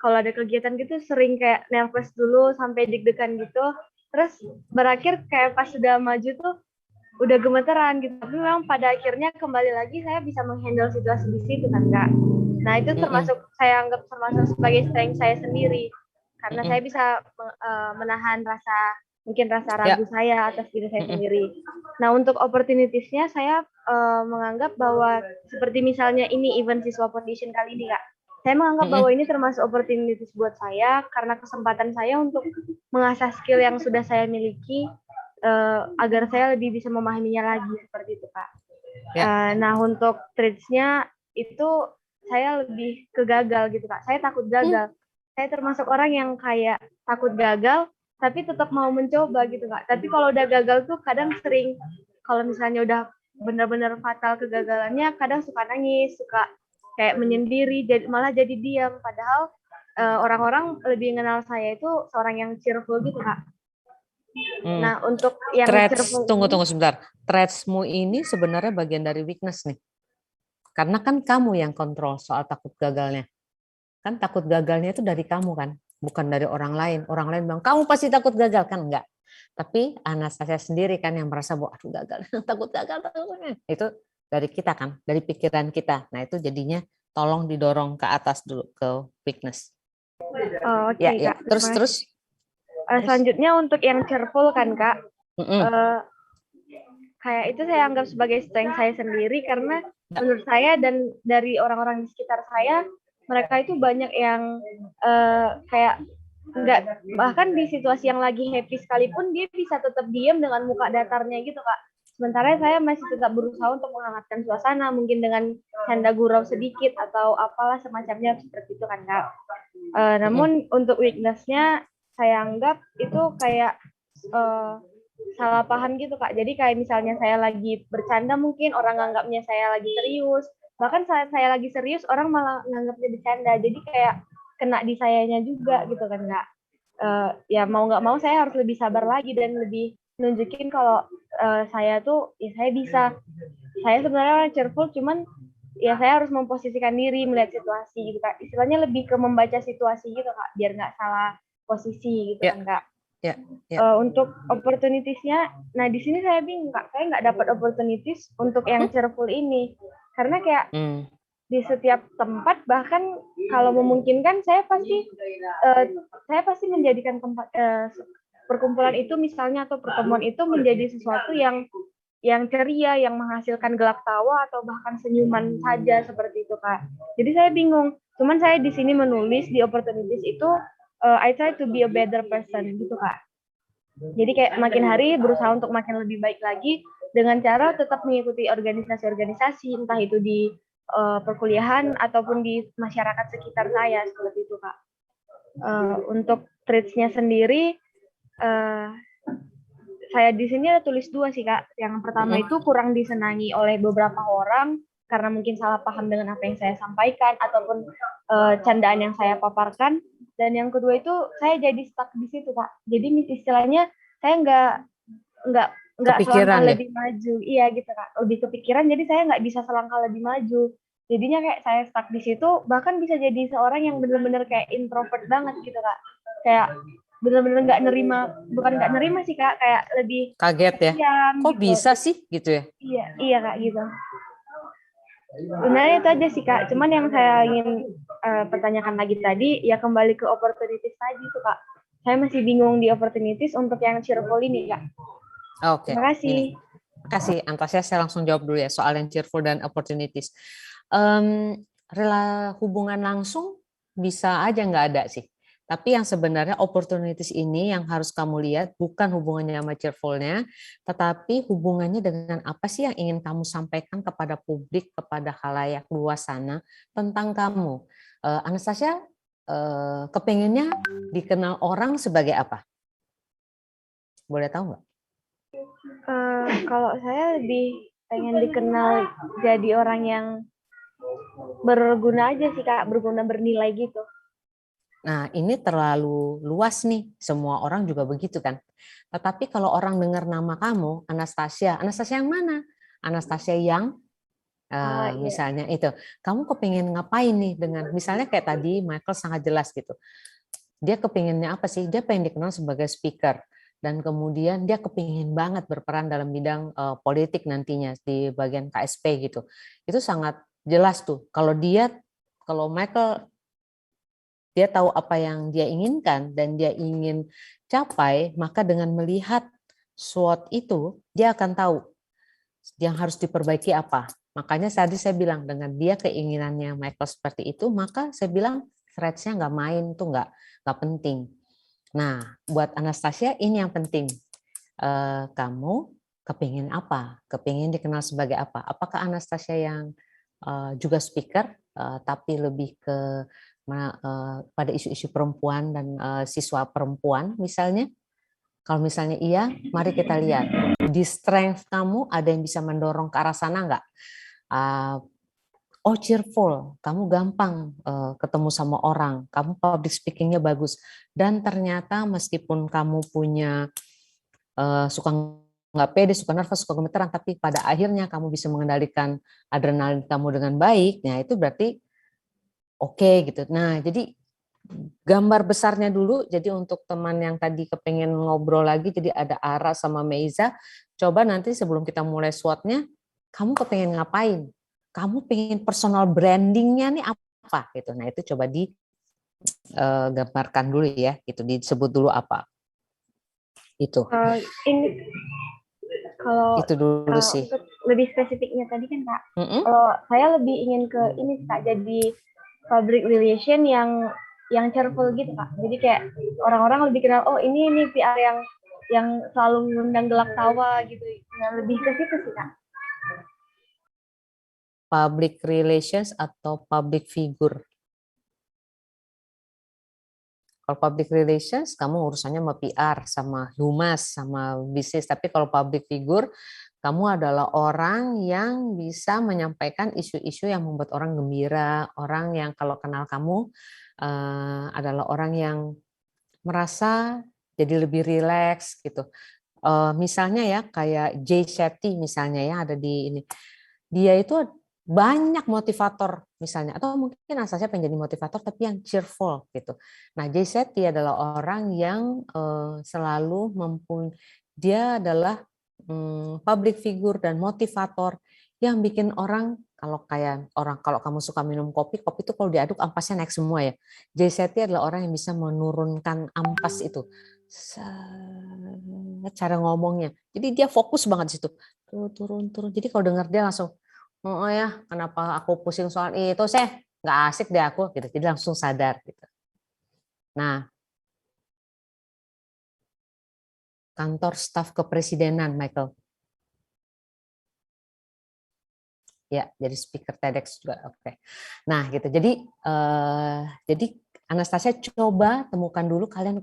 kalau ada kegiatan gitu sering kayak nervous dulu sampai deg-degan gitu. Terus berakhir kayak pas sudah maju tuh udah gemeteran gitu, tapi memang pada akhirnya kembali lagi saya bisa menghandle situasi di situ kan Kak. Nah itu termasuk saya anggap termasuk sebagai strength saya sendiri karena saya bisa menahan rasa ragu saya atas diri saya sendiri. Nah untuk opportunities-nya saya menganggap bahwa seperti misalnya ini event siswa foundation kali ini Kak, saya menganggap bahwa ini termasuk opportunities buat saya karena kesempatan saya untuk mengasah skill yang sudah saya miliki agar saya lebih bisa memahaminya lagi seperti itu Kak. Nah untuk traits-nya itu saya lebih ke gagal gitu Kak. Saya takut gagal. Saya termasuk orang yang kayak takut gagal tapi tetap mau mencoba gitu Kak. Tapi kalau udah gagal tuh kadang sering kalau misalnya udah benar-benar fatal kegagalannya kadang suka nangis, suka kayak menyendiri, malah jadi diam. Padahal orang-orang lebih mengenal saya itu seorang yang cheerful gitu Kak. Nah untuk yang cheerful tunggu sebentar. Traitsmu ini sebenarnya bagian dari weakness nih. Karena kan kamu yang kontrol soal takut gagalnya. Kan takut gagalnya itu dari kamu kan, bukan dari orang lain. Orang lain bilang, kamu pasti takut gagal, kan enggak. Tapi Anastasia sendiri kan yang merasa bahwa aduh gagal, takut gagal. Itu dari kita kan, dari pikiran kita. Nah itu jadinya tolong didorong ke atas dulu, ke weakness. Oke, Kak. Terus. Selanjutnya untuk yang cheerful kan Kak. Kayak itu saya anggap sebagai strength saya sendiri karena menurut saya dan dari orang-orang di sekitar saya mereka itu banyak yang kayak enggak, bahkan di situasi yang lagi happy sekalipun dia bisa tetap diam dengan muka datarnya gitu Kak. Sementara saya masih tetap berusaha untuk menghangatkan suasana mungkin dengan canda gurau sedikit atau apalah semacamnya seperti itu kan Kak. Namun untuk weakness-nya saya anggap itu kayak salah paham gitu Kak. Jadi kayak misalnya saya lagi bercanda mungkin orang nganggapnya saya lagi serius. Bahkan saat saya lagi serius orang malah nganggapnya bercanda. Jadi kayak kena di sayanya juga gitu kan Kak. Ya mau nggak mau saya harus lebih sabar lagi dan lebih nunjukin kalau saya tuh ya saya bisa. Saya sebenarnya orang cheerful cuman ya saya harus memposisikan diri melihat situasi gitu Kak. Istilahnya lebih ke membaca situasi gitu Kak biar nggak salah posisi gitu kan Kak. Untuk opportunities-nya, nah di sini saya bingung Kak, saya nggak dapat opportunities untuk yang cheerful ini, karena kayak di setiap tempat bahkan kalau memungkinkan saya pasti menjadikan tempat perkumpulan itu misalnya atau pertemuan itu menjadi sesuatu yang ceria, yang menghasilkan gelak tawa atau bahkan senyuman saja seperti itu Kak. Jadi saya bingung, cuman saya di sini menulis di opportunities itu I try to be a better person gitu Kak. Jadi kayak makin hari berusaha untuk makin lebih baik lagi dengan cara tetap mengikuti organisasi-organisasi entah itu di perkuliahan ataupun di masyarakat sekitar saya seperti itu Kak. Untuk traits-nya sendiri saya di sini ada tulis 2 sih Kak. Yang pertama itu kurang disenangi oleh beberapa orang karena mungkin salah paham dengan apa yang saya sampaikan ataupun candaan yang saya paparkan. Dan yang kedua itu saya jadi stuck di situ Kak. Jadi istilahnya saya nggak selangkah lebih maju. Iya gitu Kak. Lebih kepikiran jadi saya nggak bisa selangkah lebih maju. Jadinya kayak saya stuck di situ bahkan bisa jadi seorang yang benar-benar kayak introvert banget gitu Kak. Kayak benar-benar nggak nerima, bukan nggak nerima sih Kak, kayak lebih kaget ya. Kok gitu. Bisa sih gitu ya? Iya Kak gitu. Sebenarnya itu aja sih Kak, cuman yang saya ingin pertanyakan lagi tadi ya kembali ke opportunities tadi tuh Kak. Saya masih bingung di opportunities untuk yang cheerful ini Kak. Oke. Terima kasih. Terima kasih Anastasia, saya langsung jawab dulu ya soal yang cheerful dan opportunities. Hubungan langsung bisa aja nggak ada sih. Tapi yang sebenarnya opportunities ini yang harus kamu lihat bukan hubungannya sama cheerfulnya, tetapi hubungannya dengan apa sih yang ingin kamu sampaikan kepada publik, kepada khalayak luas sana tentang kamu. Anastasia, kepengennya dikenal orang sebagai apa? Boleh tahu nggak? Kalau saya lebih pengen dikenal jadi orang yang berguna aja sih Kak, berguna bernilai gitu. Nah, ini terlalu luas nih, semua orang juga begitu kan. Tetapi kalau orang dengar nama kamu, Anastasia yang mana? Anastasia yang misalnya itu, kamu kepengen ngapain nih dengan, misalnya kayak tadi Michael sangat jelas gitu. Dia kepengennya apa sih? Dia pengen dikenal sebagai speaker. Dan kemudian dia kepingin banget berperan dalam bidang politik nantinya di bagian KSP gitu. Itu sangat jelas tuh. Kalau Michael dia tahu apa yang dia inginkan dan dia ingin capai, maka dengan melihat SWOT itu dia akan tahu yang harus diperbaiki apa. Makanya tadi saya bilang dengan dia keinginannya Michael seperti itu, maka saya bilang threads-nya nggak main tuh nggak penting. Nah, buat Anastasia ini yang penting. Kamu kepingin apa? Kepingin dikenal sebagai apa? Apakah Anastasia yang juga speaker, tapi lebih ke pada isu-isu perempuan dan siswa perempuan misalnya? Kalau misalnya iya, mari kita lihat di strength kamu ada yang bisa mendorong ke arah sana nggak? Oh, cheerful, kamu gampang ketemu sama orang, kamu public speakingnya bagus, dan ternyata meskipun kamu punya suka nggak pede, suka nervous, suka gemeteran, tapi pada akhirnya kamu bisa mengendalikan adrenalin kamu dengan baik, nah itu berarti oke gitu. Nah, jadi gambar besarnya dulu, jadi untuk teman yang tadi kepengen ngobrol lagi, jadi ada Ara sama Meiza, coba nanti sebelum kita mulai SWOT-nya, kamu kepengen ngapain? Kamu pengen personal branding-nya nih apa? Gitu. Nah itu coba digambarkan dulu ya, gitu, disebut dulu apa. Itu. Ini kalau itu dulu sih. Untuk lebih spesifiknya tadi kan Kak, kalau saya lebih ingin ke ini Kak, jadi public relation yang cheerful gitu Kak. Jadi kayak orang-orang lebih kenal, oh ini PR yang selalu mengundang gelak tawa gitu. Nah, lebih ke situ sih Kak. Public relations atau public figure? Kalau public relations, kamu urusannya sama PR, sama humas, sama bisnis. Tapi kalau public figure, kamu adalah orang yang bisa menyampaikan isu-isu yang membuat orang gembira, orang yang kalau kenal kamu adalah orang yang merasa jadi lebih rileks gitu. Misalnya ya kayak Jay Shetty misalnya ya ada di ini, dia itu banyak motivator misalnya, atau mungkin Anastasia pengen jadi motivator tapi yang cheerful gitu. Nah, Jay Shetty adalah orang yang selalu dia adalah public figure dan motivator yang bikin orang kalau kamu suka minum kopi itu kalau diaduk ampasnya naik semua ya. Jay Shetty adalah orang yang bisa menurunkan ampas itu. Cara ngomongnya. Jadi dia fokus banget di situ. Turun. Jadi kalau dengar dia langsung, oh ya, kenapa aku pusing soal itu, nggak asik deh aku, gitu. Jadi langsung sadar, gitu. Nah, kantor staf kepresidenan, Michael. Ya, jadi speaker TEDx juga, oke. Nah, gitu. Jadi Anastasia coba temukan dulu kamu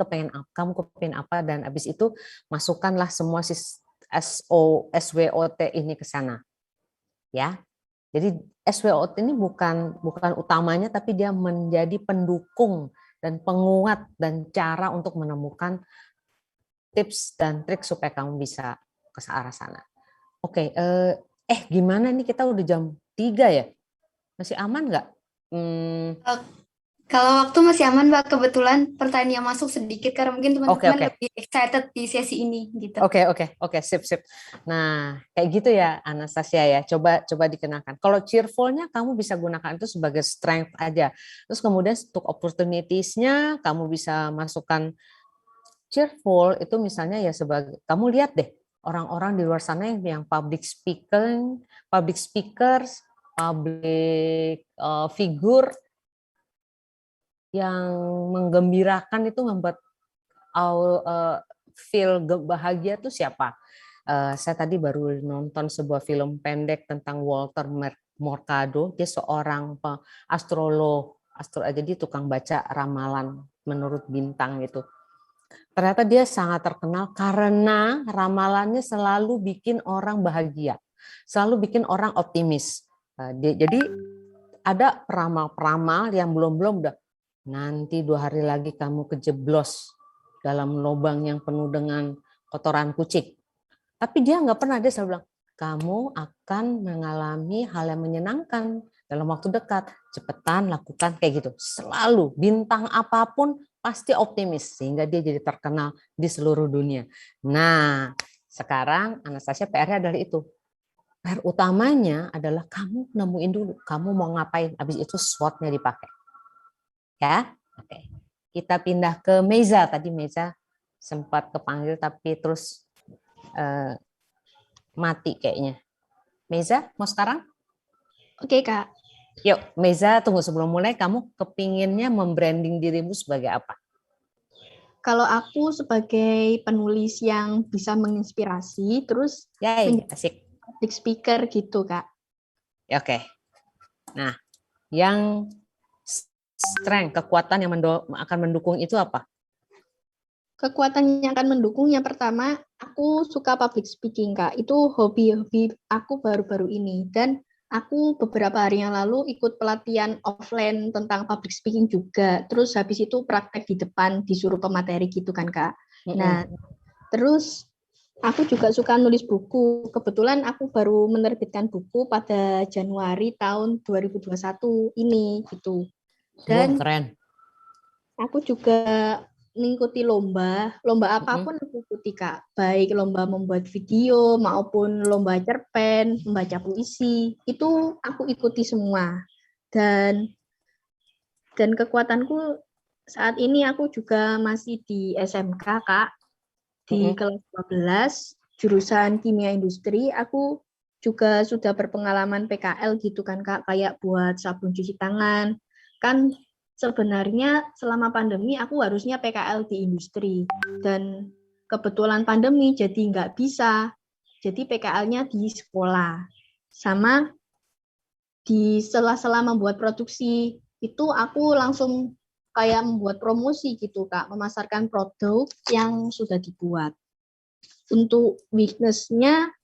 kepengen apa, dan abis itu masukkanlah semua SWOT ini ke sana, ya. Jadi SWOT ini bukan utamanya, tapi dia menjadi pendukung dan penguat dan cara untuk menemukan tips dan trik supaya kamu bisa ke arah sana. Oke, gimana nih, kita udah jam 3 ya? Masih aman nggak? Kalau waktu masih aman, Mbak. Kebetulan pertanyaan yang masuk sedikit karena mungkin teman-teman lebih excited di sesi ini gitu. Oke, sip. Nah, kayak gitu ya Anastasia ya. Coba dikenalkan. Kalau cheerful-nya kamu bisa gunakan itu sebagai strength aja. Terus kemudian untuk opportunities-nya kamu bisa masukkan cheerful itu misalnya ya sebagai, kamu lihat deh orang-orang di luar sana yang public speakers, public figure yang menggembirakan itu membuat feel bahagia tuh siapa? Saya tadi baru nonton sebuah film pendek tentang Walter Mercado. Dia seorang astrolog, jadi tukang baca ramalan menurut bintang gitu. Ternyata dia sangat terkenal karena ramalannya selalu bikin orang bahagia, selalu bikin orang optimis. Jadi ada peramal-peramal yang belum udah, nanti 2 hari lagi kamu kejeblos dalam lubang yang penuh dengan kotoran kucing. Tapi dia nggak pernah, dia selalu bilang, kamu akan mengalami hal yang menyenangkan dalam waktu dekat, cepetan lakukan kayak gitu. Selalu, bintang apapun pasti optimis, sehingga dia jadi terkenal di seluruh dunia. Nah, sekarang Anastasia PR-nya adalah itu. PR utamanya adalah kamu nemuin dulu, kamu mau ngapain, habis itu SWOT-nya dipakai. Ya, oke. Kita pindah ke Meiza. Tadi Meiza sempat kepanggil tapi terus mati kayaknya. Meza, mau sekarang? Oke, Kak. Yuk, Meza, tunggu sebelum mulai, kamu kepinginnya membranding dirimu sebagai apa? Kalau aku sebagai penulis yang bisa menginspirasi, terus asik. Public speaker gitu, Kak. Ya, oke. Nah, yang strength, kekuatan yang akan mendukung itu apa? Kekuatan yang akan mendukung, yang pertama, aku suka public speaking, Kak. Itu hobi aku baru-baru ini. Dan aku beberapa hari yang lalu ikut pelatihan offline tentang public speaking juga. Terus habis itu praktek di depan, disuruh pemateri gitu kan, Kak. Nah, terus aku juga suka nulis buku. Kebetulan aku baru menerbitkan buku pada Januari tahun 2021 ini gitu. Dan keren. Aku juga mengikuti lomba apapun aku ikuti, Kak. Baik lomba membuat video maupun lomba cerpen, membaca puisi, itu aku ikuti semua. Dan kekuatanku saat ini aku juga masih di SMK, Kak. Di kelas 12, jurusan kimia industri, aku juga sudah berpengalaman PKL gitu kan, Kak, kayak buat sabun cuci tangan. Kan sebenarnya selama pandemi aku harusnya PKL di industri, dan kebetulan pandemi jadi nggak bisa, jadi PKL-nya di sekolah. Sama di sela-sela membuat produksi, itu aku langsung kayak membuat promosi gitu, Kak, memasarkan produk yang sudah dibuat. Untuk weakness-nya,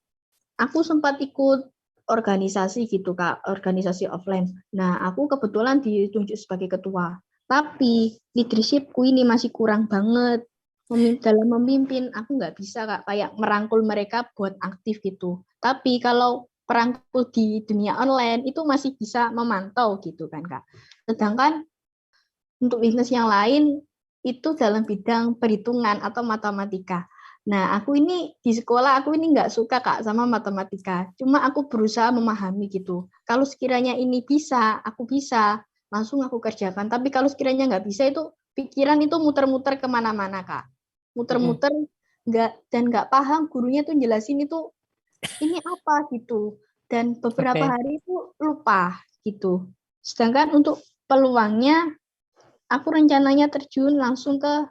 aku sempat ikut organisasi gitu, Kak, organisasi offline. Nah, aku kebetulan ditunjuk sebagai ketua. Tapi leadership-ku ini masih kurang banget. Dalam memimpin, aku nggak bisa, Kak, kayak merangkul mereka buat aktif gitu. Tapi kalau perangkul di dunia online, itu masih bisa memantau gitu kan, Kak. Sedangkan untuk weakness yang lain, itu dalam bidang perhitungan atau matematika. Nah, aku ini di sekolah, aku ini nggak suka, Kak, sama matematika. Cuma aku berusaha memahami gitu. Kalau sekiranya ini bisa, aku bisa, langsung aku kerjakan. Tapi kalau sekiranya nggak bisa, itu pikiran itu muter-muter kemana-mana, Kak. Muter-muter, nggak paham, gurunya tuh jelasin itu, ini apa gitu. Dan beberapa hari itu lupa gitu. Sedangkan untuk peluangnya, aku rencananya terjun langsung ke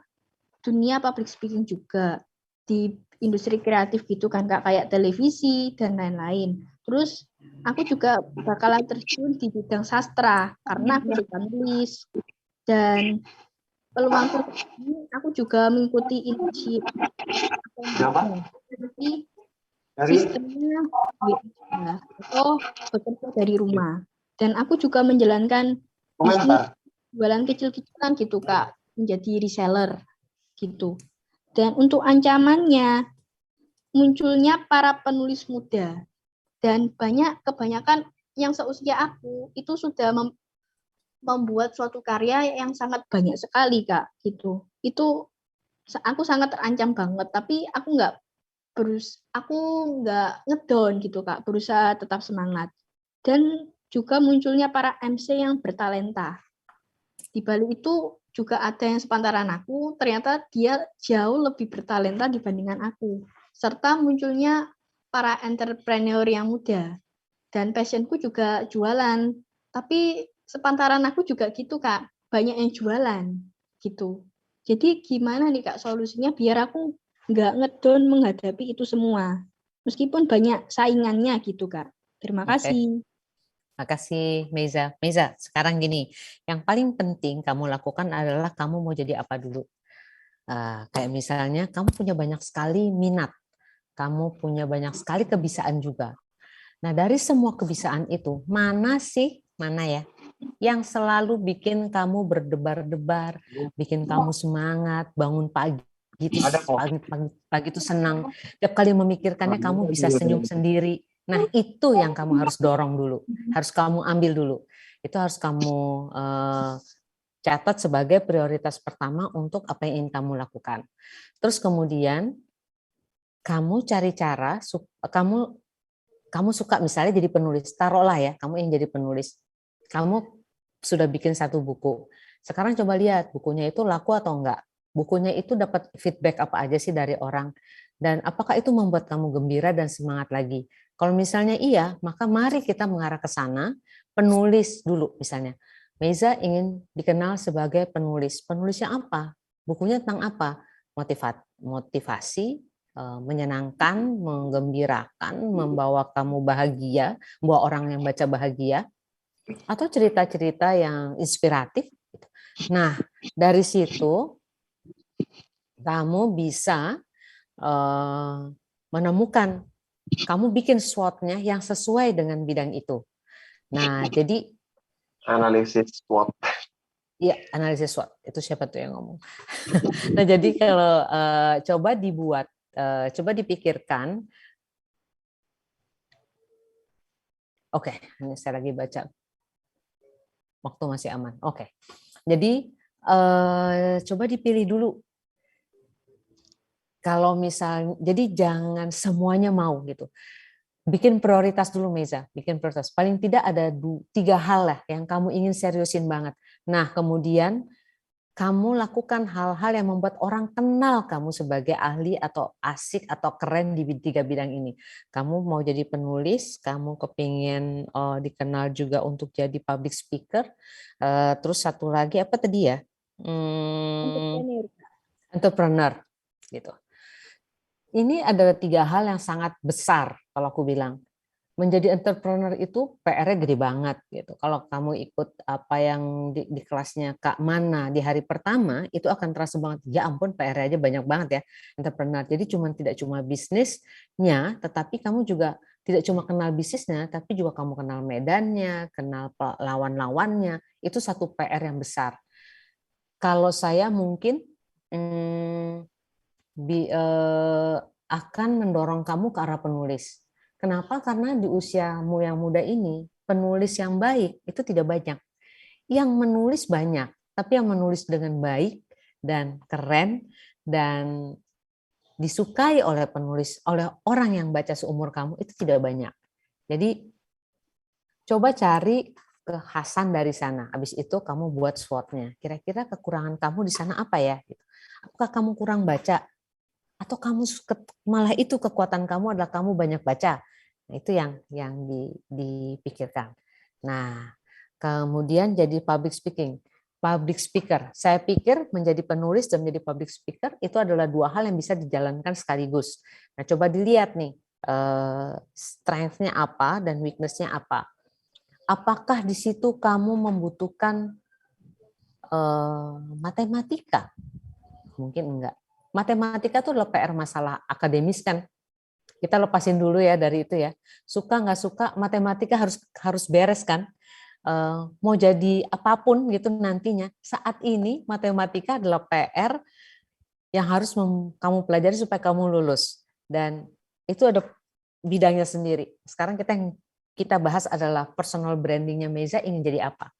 dunia public speaking juga. Di industri kreatif gitu kan, Kak, kayak televisi dan lain-lain. Terus aku juga bakalan terjun di bidang sastra karena aku suka nulis. Dan peluangku ini aku juga mengikuti internship sistemnya atau bekerja dari rumah. Dan aku juga menjalankan bisnis jualan kecil-kecilan gitu, Kak, menjadi reseller gitu. Dan untuk ancamannya, munculnya para penulis muda. Dan kebanyakan yang seusia aku, itu sudah membuat suatu karya yang sangat banyak sekali, Kak. Gitu. Itu aku sangat terancam banget, tapi aku nggak ngedown gitu, Kak. Berusaha tetap semangat. Dan juga munculnya para MC yang bertalenta. Di balik itu juga ada yang sepantaran aku, ternyata dia jauh lebih bertalenta dibandingkan aku. Serta munculnya para entrepreneur yang muda. Dan passionku juga jualan. Tapi sepantaran aku juga gitu, Kak. Banyak yang jualan gitu. Jadi gimana nih, Kak, solusinya biar aku nggak ngedown menghadapi itu semua. Meskipun banyak saingannya gitu, Kak. Terima kasih. Makasih, Meza. Meza, sekarang gini, yang paling penting kamu lakukan adalah kamu mau jadi apa dulu. Kayak misalnya, kamu punya banyak sekali minat, kamu punya banyak sekali kebisaan juga. Nah, dari semua kebisaan itu, mana ya, yang selalu bikin kamu berdebar-debar, bikin kamu semangat, bangun pagi itu senang. Tiap kali memikirkannya, kamu bisa senyum sendiri. Nah, itu yang kamu harus dorong dulu, harus kamu ambil dulu. Itu harus kamu catat sebagai prioritas pertama untuk apa yang ingin kamu lakukan. Terus kemudian kamu cari cara, kamu suka misalnya jadi penulis, taruhlah ya, kamu yang jadi penulis. Kamu sudah bikin satu buku. Sekarang coba lihat bukunya itu laku atau enggak. Bukunya itu dapat feedback apa aja sih dari orang. Dan apakah itu membuat kamu gembira dan semangat lagi? Kalau misalnya iya, maka mari kita mengarah ke sana. Penulis dulu misalnya. Meiza ingin dikenal sebagai penulis. Penulisnya apa? Bukunya tentang apa? Motivasi, menyenangkan, menggembirakan, membawa kamu bahagia, membawa orang yang baca bahagia, atau cerita-cerita yang inspiratif. Nah, dari situ kamu bisa menemukan, kamu bikin SWOT-nya yang sesuai dengan bidang itu. Nah, jadi analisis SWOT. Iya, analisis SWOT. Itu siapa tuh yang ngomong? Nah, jadi kalau coba dibuat, coba dipikirkan. Oke, ini saya lagi baca. Waktu masih aman. Oke. Jadi coba dipilih dulu. Kalau misalnya, jadi jangan semuanya mau gitu. Bikin prioritas dulu, Meiza. Bikin prioritas. Paling tidak ada 3 hal lah yang kamu ingin seriusin banget. Nah, kemudian kamu lakukan hal-hal yang membuat orang kenal kamu sebagai ahli atau asik atau keren di 3 bidang ini. Kamu mau jadi penulis, kamu kepingin dikenal juga untuk jadi public speaker. Terus satu lagi apa tadi ya? Entrepreneur gitu. Ini adalah 3 hal yang sangat besar kalau aku bilang. Menjadi entrepreneur itu PR-nya gede banget gitu. Kalau kamu ikut apa yang di kelasnya Kak Mana di hari pertama, itu akan terasa banget. Ya ampun, PR-nya aja banyak banget ya entrepreneur. Jadi tidak cuma bisnisnya, tetapi kamu juga tidak cuma kenal bisnisnya, tapi juga kamu kenal medannya, kenal lawan-lawannya. Itu satu PR yang besar. Kalau saya mungkin akan mendorong kamu ke arah penulis. Kenapa? Karena di usiamu yang muda ini, penulis yang baik itu tidak banyak. Yang menulis banyak, tapi yang menulis dengan baik dan keren dan disukai oleh penulis, oleh orang yang baca seumur kamu itu tidak banyak. Jadi coba cari kekhasan dari sana. Habis itu kamu buat SWOT-nya. Kira-kira kekurangan kamu di sana apa ya? Apakah kamu kurang baca? Atau kamu malah itu kekuatan kamu adalah kamu banyak baca. Nah, itu yang dipikirkan. Nah, kemudian jadi public speaker. Saya pikir menjadi penulis dan menjadi public speaker itu adalah 2 hal yang bisa dijalankan sekaligus. Nah, coba dilihat nih strength-nya apa dan weakness-nya apa. Apakah di situ kamu membutuhkan matematika? Mungkin enggak. Matematika itu adalah PR masalah akademis kan. Kita lepasin dulu ya dari itu ya. Suka nggak suka matematika harus beres kan. Mau jadi apapun gitu nantinya. Saat ini matematika adalah PR yang harus kamu pelajari supaya kamu lulus. Dan itu ada bidangnya sendiri. Sekarang kita bahas adalah personal brandingnya Meiza ingin jadi apa.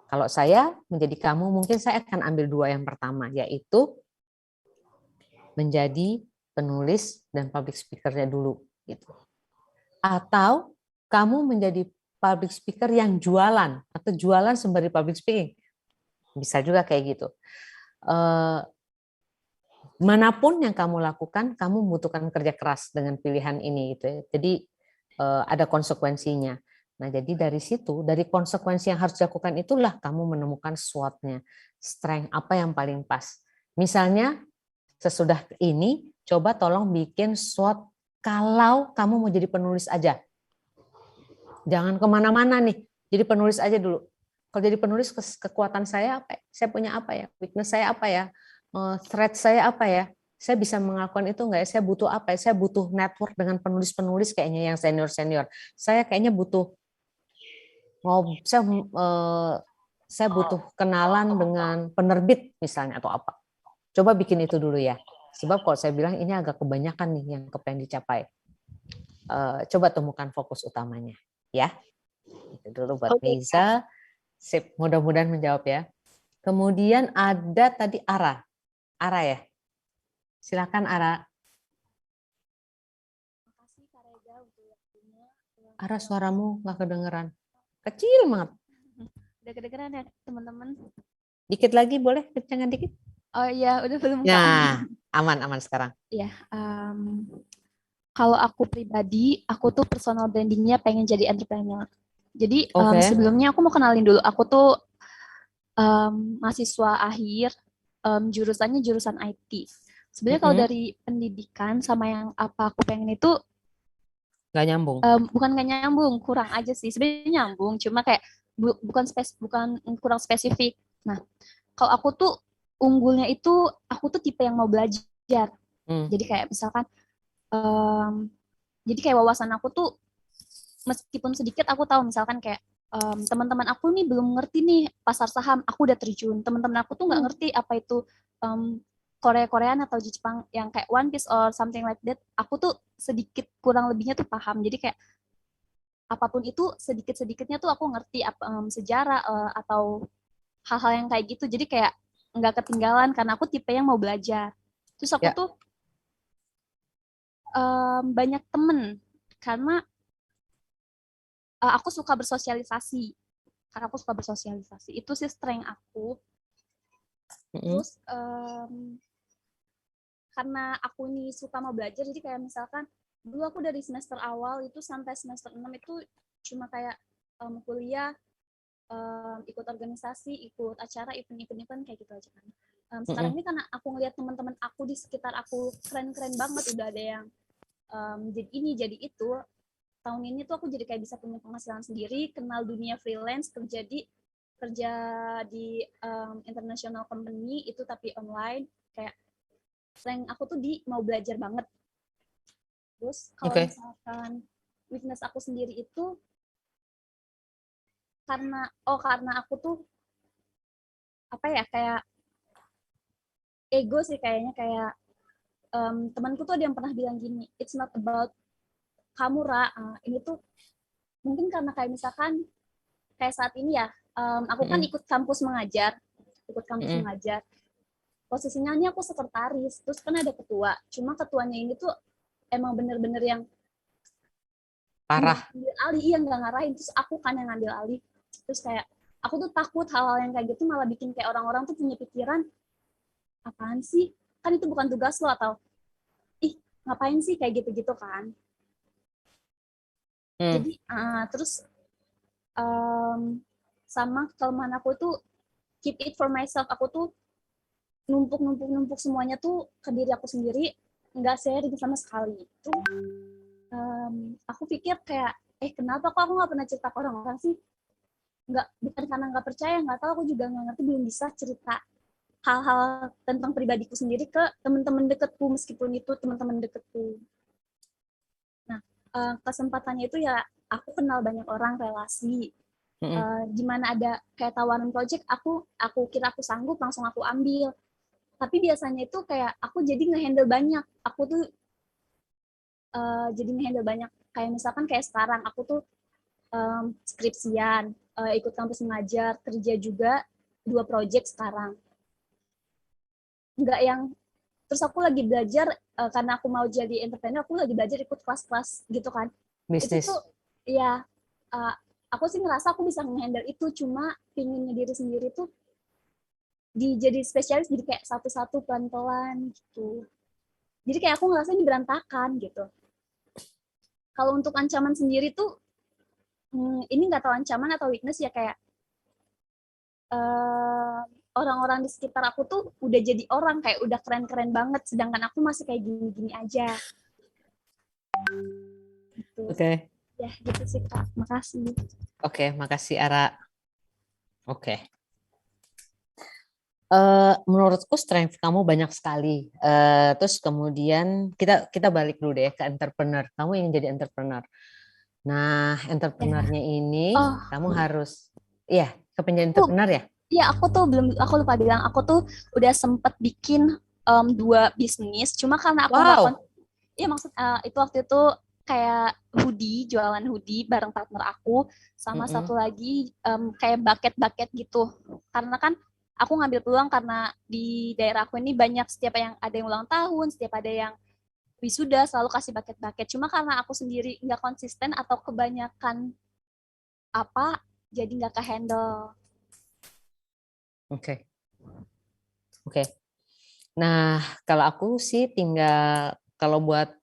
Kalau saya menjadi kamu, mungkin saya akan ambil 2 yang pertama, yaitu menjadi penulis dan public speaker-nya dulu gitu. Atau kamu menjadi public speaker yang jualan atau jualan sembari public speaking. Bisa juga kayak gitu. Manapun yang kamu lakukan, kamu membutuhkan kerja keras dengan pilihan ini gitu ya. Jadi ada konsekuensinya. Nah, jadi dari situ, dari konsekuensi yang harus dilakukan itulah kamu menemukan SWOT-nya. Strength apa yang paling pas. Misalnya sesudah ini, coba tolong bikin SWOT kalau kamu mau jadi penulis aja. Jangan kemana-mana nih, jadi penulis aja dulu. Kalau jadi penulis, kekuatan saya apa ya? Saya punya apa ya? Weakness saya apa ya? Threat saya apa ya? Saya bisa melakukan itu nggak ya? Saya butuh apa ya? Saya butuh network dengan penulis-penulis kayaknya yang senior-senior. Saya kayaknya butuh saya butuh kenalan dengan penerbit misalnya atau apa. Coba bikin itu dulu ya. Sebab kalau saya bilang ini agak kebanyakan nih yang kepengen dicapai. Coba temukan fokus utamanya. Ya. Itu dulu buat Meiza. Sip, mudah-mudahan menjawab ya. Kemudian ada tadi Ara. Ara ya. Silakan Ara. Ara, suaramu nggak kedengeran. Kecil banget. Udah kedengeran ya teman-teman? Dikit lagi boleh, kencangan dikit. Oh iya, udah belum. Nah, Aman sekarang. Ya, kalau aku pribadi, aku tuh personal brandingnya pengen jadi entrepreneur. Jadi sebelumnya aku mau kenalin dulu, aku tuh mahasiswa akhir, jurusannya jurusan IT. Sebenarnya kalau dari pendidikan sama yang apa aku pengen itu nggak nyambung. Bukan nggak nyambung, kurang aja sih. Sebenarnya nyambung, cuma kayak bukan kurang spesifik. Nah, kalau aku tuh unggulnya itu aku tuh tipe yang mau belajar. Jadi kayak misalkan jadi kayak wawasan aku tuh meskipun sedikit aku tahu misalkan kayak teman-teman aku nih belum ngerti nih pasar saham, aku udah terjun. Teman-teman aku tuh nggak ngerti apa itu Korean atau Jepang yang kayak One Piece or something like that. Aku tuh sedikit kurang lebihnya tuh paham. Jadi kayak apapun itu sedikit-sedikitnya tuh aku ngerti sejarah atau hal-hal yang kayak gitu. Jadi kayak nggak ketinggalan karena aku tipe yang mau belajar. Terus aku tuh banyak temen karena aku suka bersosialisasi. Karena aku suka bersosialisasi. Itu sih strength aku. Terus karena aku nih suka mau belajar, jadi kayak misalkan dulu aku dari semester awal itu sampai semester 6 itu cuma kayak kuliah, ikut organisasi, ikut acara, event kayak gitu aja kan. Sekarang ini karena aku ngeliat teman-teman aku di sekitar aku keren-keren banget, udah ada yang jadi ini, jadi itu. Tahun ini tuh aku jadi kayak bisa punya penghasilan sendiri, kenal dunia freelance, kerja di international company itu tapi online, kayak selain aku tuh mau belajar banget. Terus kalau misalkan weakness aku sendiri itu karena aku tuh apa ya, kayak ego sih kayaknya, kayak temanku tuh ada yang pernah bilang gini, it's not about kamu Ra, ini tuh mungkin karena kayak misalkan kayak saat ini ya, aku kan ikut kampus mengajar, posisinya ini aku sekretaris, terus kan ada ketua, cuma ketuanya ini tuh emang bener-bener yang parah, ngambil alih, nggak ngarahin, terus aku kan yang ngambil alih, terus kayak aku tuh takut hal-hal yang kayak gitu malah bikin kayak orang-orang tuh punya pikiran apaan sih, kan itu bukan tugas lo, atau ih ngapain sih kayak gitu-gitu kan. Jadi terus sama kelemahan aku tuh keep it for myself, aku tuh numpuk semuanya tuh ke diri aku sendiri, nggak sharing sama sekali. Itu aku pikir kayak kenapa kok aku nggak pernah cerita ke orang-orang sih, bukan karena nggak percaya, nggak tahu, aku juga nggak ngerti, belum bisa cerita hal-hal tentang pribadiku sendiri ke teman-teman deketku, meskipun itu teman-teman deketku. Nah, kesempatannya itu ya aku kenal banyak orang, relasi, gimana ada kayak tawaran project, aku kira aku sanggup, langsung aku ambil. Tapi biasanya itu kayak aku jadi ngehandle banyak. Aku tuh jadi ngehandle banyak. Kayak misalkan kayak sekarang aku tuh skripsian, ikut kampus mengajar, kerja juga 2 project sekarang. Enggak yang terus aku lagi belajar karena aku mau jadi entrepreneur, aku lagi belajar ikut kelas-kelas gitu kan. Bisnis. Itu tuh ya aku sih ngerasa aku bisa ngehandle itu, cuma pinginnya diri sendiri tuh jadi spesialis, jadi kayak satu-satu pelan-pelan gitu. Jadi kayak aku ngerasa ini berantakan gitu. Kalau untuk ancaman sendiri tuh, ini nggak tahu ancaman atau weakness ya, kayak orang-orang di sekitar aku tuh udah jadi orang kayak udah keren-keren banget, sedangkan aku masih kayak gini-gini aja. Gitu. Oke. Ya gitu sih Kak, makasih. Oke, makasih Ara. Oke. Menurutku strength kamu banyak sekali. Terus kemudian kita balik dulu deh ke entrepreneur. Kamu ingin jadi entrepreneur. Nah, entrepreneurnya ini kamu harus, kepengen entrepreneur ya? Iya, aku lupa bilang, aku tuh udah sempet bikin 2 bisnis. Cuma karena aku itu waktu itu kayak jualan hoodie bareng partner aku, sama satu lagi kayak bucket gitu. Karena kan aku ngambil peluang karena di daerah aku ini banyak, setiap yang ada yang ulang tahun, setiap ada yang wisuda selalu kasih bucket. Cuma karena aku sendiri nggak konsisten atau kebanyakan jadi nggak ke-handle. Oke. Nah, kalau aku sih tinggal kalau buat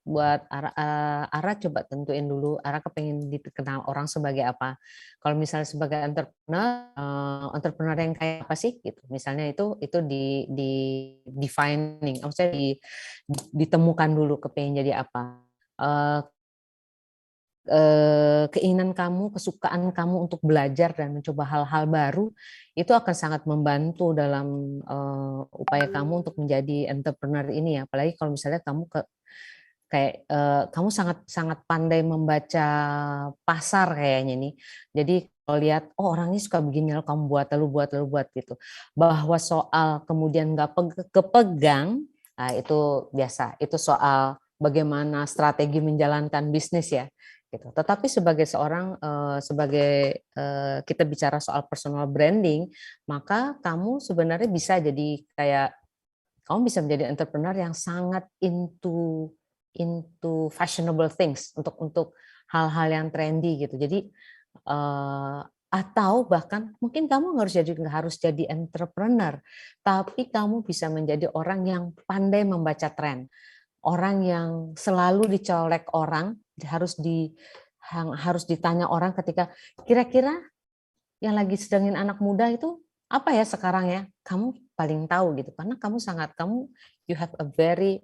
Ara coba tentuin dulu Ara kepengen dikenal orang sebagai apa. Kalau misalnya sebagai entrepreneur yang kayak apa sih gitu. Misalnya itu di defining, maksudnya ditemukan dulu kepengen jadi apa. Keinginan kamu, kesukaan kamu untuk belajar dan mencoba hal-hal baru itu akan sangat membantu dalam upaya kamu untuk menjadi entrepreneur ini ya. Apalagi kalau misalnya kamu kamu sangat sangat pandai membaca pasar kayaknya nih. Jadi kalau lihat oh orang ini suka begini lalu kamu lalu buat gitu. Bahwa soal kemudian nggak kepegang, nah itu biasa. Itu soal bagaimana strategi menjalankan bisnis ya. Gitu. Tetapi sebagai kita bicara soal personal branding, maka kamu sebenarnya bisa jadi kamu bisa menjadi entrepreneur yang sangat into fashionable things untuk hal-hal yang trendy gitu. Jadi atau bahkan mungkin kamu nggak harus jadi entrepreneur, tapi kamu bisa menjadi orang yang pandai membaca tren, orang yang selalu dicolek orang, harus ditanya orang ketika kira-kira yang lagi sedangin anak muda itu apa ya sekarang ya, kamu paling tahu gitu karena you have a very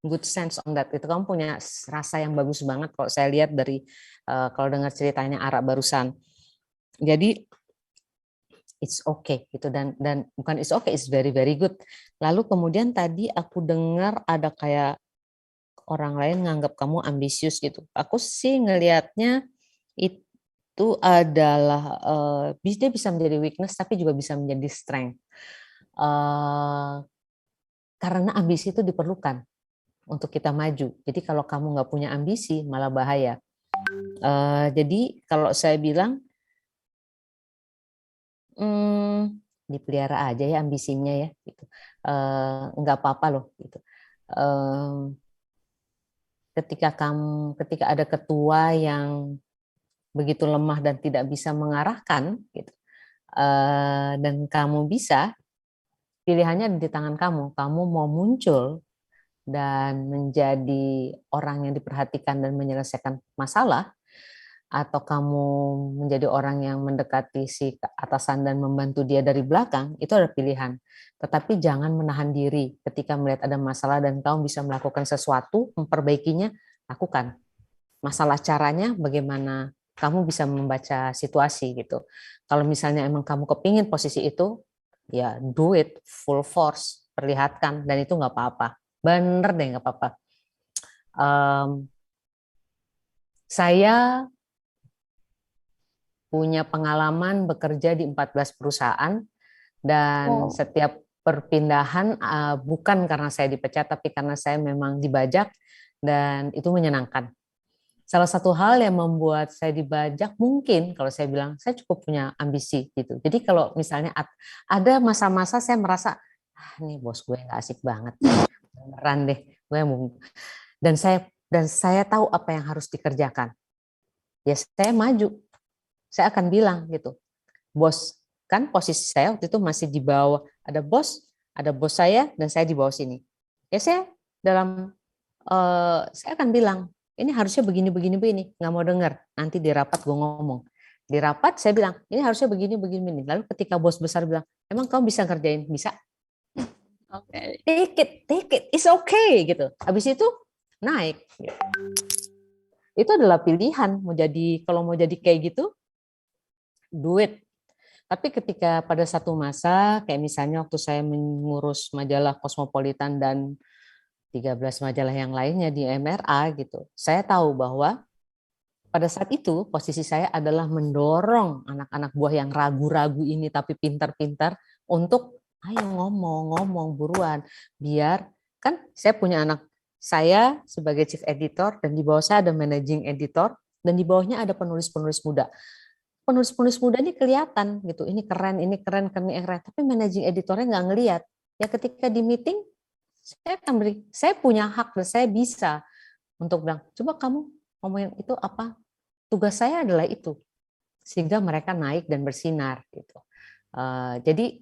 good sense on that, itu kamu punya rasa yang bagus banget kalau saya lihat dari kalau dengar ceritanya Ara barusan. Jadi it's okay gitu dan bukan it's okay, it's very very good. Lalu kemudian tadi aku dengar ada kayak orang lain nganggap kamu ambisius gitu. Aku sih ngelihatnya itu adalah dia bisa menjadi weakness tapi juga bisa menjadi strength. Karena ambisi itu diperlukan untuk kita maju. Jadi kalau kamu nggak punya ambisi malah bahaya. Jadi kalau saya bilang dipelihara aja ya ambisinya ya. Gitu. Nggak apa-apa loh. Gitu. Ketika ada ketua yang begitu lemah dan tidak bisa mengarahkan, gitu, dan kamu bisa, pilihannya di tangan kamu. Kamu mau muncul dan menjadi orang yang diperhatikan dan menyelesaikan masalah, atau kamu menjadi orang yang mendekati si atasan dan membantu dia dari belakang, itu ada pilihan. Tetapi jangan menahan diri ketika melihat ada masalah dan kamu bisa melakukan sesuatu, memperbaikinya, lakukan. Masalah caranya bagaimana kamu bisa membaca situasi gitu. Kalau misalnya emang kamu kepingin posisi itu, ya do it full force, perlihatkan, dan itu nggak apa-apa. Bener deh nggak apa-apa. Saya punya pengalaman bekerja di 14 perusahaan dan setiap perpindahan bukan karena saya dipecat tapi karena saya memang dibajak dan itu menyenangkan. Salah satu hal yang membuat saya dibajak mungkin kalau saya bilang saya cukup punya ambisi gitu. Jadi kalau misalnya ada masa-masa saya merasa nih bos gue nggak asik banget, beneran deh gue mau, dan saya tahu apa yang harus dikerjakan. Ya saya maju. Saya akan bilang gitu, bos, kan posisi saya waktu itu masih di bawah, ada bos saya dan saya di bawah sini. Ya saya saya akan bilang, ini harusnya begini, nggak mau dengar. Nanti di rapat gue ngomong. Di rapat saya bilang, ini harusnya begini. Lalu ketika bos besar bilang, emang kamu bisa ngerjain? Bisa. Oke. Take it, it's okay gitu. Habis itu naik. Gitu. Itu adalah pilihan. Kalau mau jadi kayak gitu, duit. Tapi ketika pada satu masa, kayak misalnya waktu saya mengurus majalah Cosmopolitan dan 13 majalah yang lainnya di MRA gitu, saya tahu bahwa pada saat itu posisi saya adalah mendorong anak-anak buah yang ragu-ragu ini tapi pintar-pintar untuk ayo ngomong buruan, biar kan saya punya anak saya sebagai chief editor dan di bawah saya ada managing editor dan di bawahnya ada penulis-penulis muda. Penulis-penulis muda ini kelihatan gitu, ini keren, tapi managing editornya nggak ngelihat. Ya ketika di meeting, saya punya hak dan saya bisa untuk bilang, coba kamu ngomongin itu apa? Tugas saya adalah itu, sehingga mereka naik dan bersinar gitu. Jadi